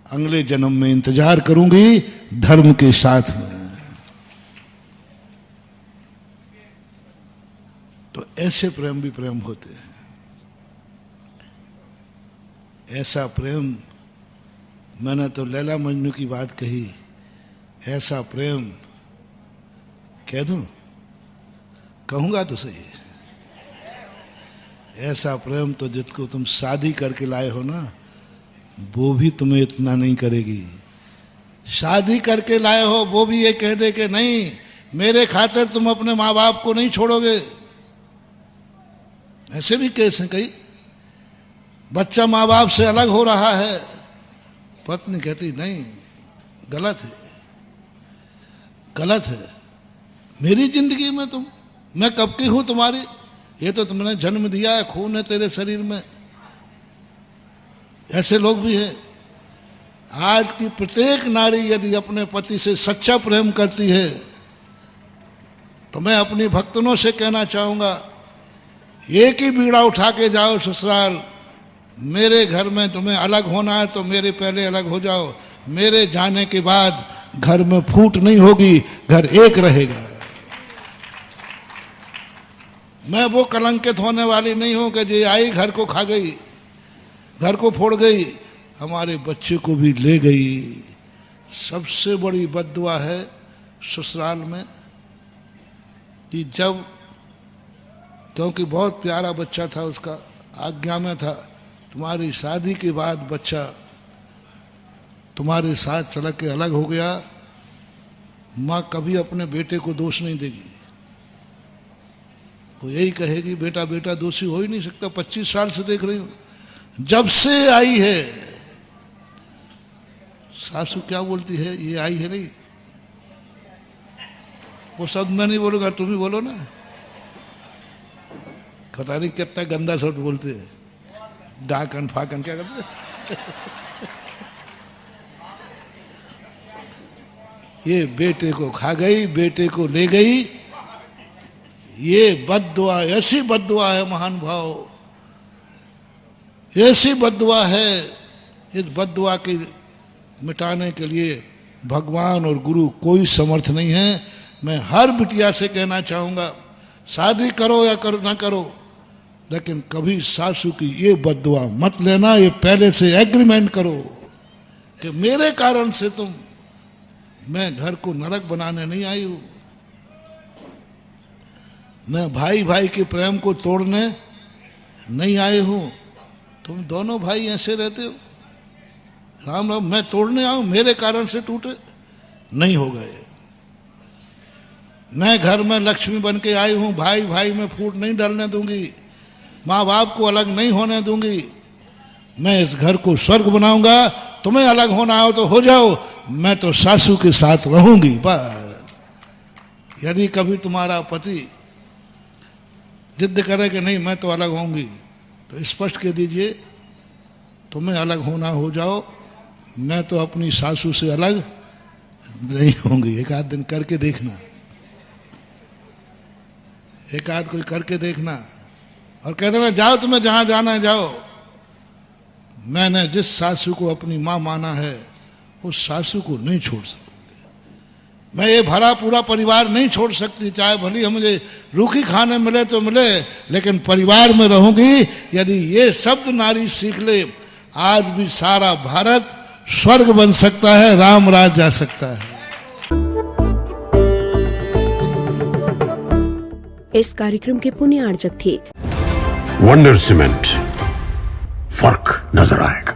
अगले जन्म में इंतजार करूंगी धर्म के साथ में। तो ऐसे प्रेम भी प्रेम होते हैं। ऐसा प्रेम, मैंने तो लैला मजनू की बात कही, ऐसा प्रेम कह दूं? कहूंगा तो सही। ऐसा प्रेम तो जिसको तुम शादी करके लाए हो ना, वो भी तुम्हें इतना नहीं करेगी। शादी करके लाए हो, वो भी ये कह दे कि नहीं, मेरे खातिर तुम अपने माँ बाप को नहीं छोड़ोगे। ऐसे भी केस हैं कई। बच्चा माँ बाप से अलग हो रहा है, पत्नी कहती नहीं, गलत है, गलत है। मेरी जिंदगी में तुम, मैं कब की हूं तुम्हारी? ये तो तुमने जन्म दिया है, खून है तेरे शरीर में। ऐसे लोग भी हैं। आज की प्रत्येक नारी यदि अपने पति से सच्चा प्रेम करती है तो मैं अपनी भक्तनों से कहना चाहूंगा, एक ही बीड़ा उठा के जाओ ससुराल। मेरे घर में तुम्हें अलग होना है तो मेरे पहले अलग हो जाओ। मेरे जाने के बाद घर में फूट नहीं होगी, घर एक रहेगा। मैं वो कलंकित होने वाली नहीं हूं कि जे आई घर को खा गई, घर को फोड़ गई, हमारे बच्चे को भी ले गई। सबसे बड़ी बद्दुआ है ससुराल में कि जब, क्योंकि बहुत प्यारा बच्चा था, उसका आज्ञा में था, तुम्हारी शादी के बाद बच्चा तुम्हारे साथ चल के अलग हो गया, माँ कभी अपने बेटे को दोष नहीं देगी। वो यही कहेगी बेटा बेटा दोषी हो ही नहीं सकता। 25 साल से देख रही हूँ, जब से आई है। सासू क्या बोलती है, ये आई है नहीं, वो शब्द मैं नहीं बोलूंगा, तुम ही बोलो ना। पता नहीं कितना गंदा शब्द बोलते हैं, डाकन फाकन क्या करते ये बेटे को खा गई, बेटे को ले गई। ये बद्दुआ, ऐसी बद्दुआ है महान भाव, ऐसी बद्दुआ है। इस बद्दुआ के मिटाने के लिए भगवान और गुरु कोई समर्थ नहीं है। मैं हर बिटिया से कहना चाहूँगा, शादी करो या करो ना करो, लेकिन कभी सासू की ये बद्दुआ मत लेना। ये पहले से एग्रीमेंट करो कि मेरे कारण से तुम, मैं घर को नरक बनाने नहीं आई हूँ, मैं भाई भाई के प्रेम को तोड़ने नहीं आए हूँ। तुम दोनों भाई ऐसे रहते हो, राम राम, मैं तोड़ने आऊँ, मेरे कारण से टूटे नहीं हो गए। मैं घर में लक्ष्मी बन के आई हूँ, भाई भाई में फूट नहीं डालने दूंगी, माँ बाप को अलग नहीं होने दूंगी। मैं इस घर को स्वर्ग बनाऊंगा। तुम्हें अलग होना हो तो हो जाओ, मैं तो सासू के साथ रहूंगी बस। यदि कभी तुम्हारा पति जिद करे कि नहीं मैं तो अलग होंगी, तो स्पष्ट कह दीजिए तुम्हें अलग होना हो जाओ, मैं तो अपनी सासू से अलग नहीं होंगी। एक आध दिन करके देखना, एक आध कोई करके देखना और कह देना जाओ तुम्हें जहां जाना है जाओ। मैंने जिस सासू को अपनी माँ माना है उस सासू को नहीं छोड़ सकूंगी। मैं ये भरा पूरा परिवार नहीं छोड़ सकती, चाहे भली हम मुझे रूखी खाने मिले तो मिले, लेकिन परिवार में रहूंगी। यदि ये शब्द नारी सीख ले, आज भी सारा भारत स्वर्ग बन सकता है, राम राज जा सकता है। इस कार्यक्रम के पुण्य आर्जक थे वंडर सीमेंट, फर्क नजर आएगा।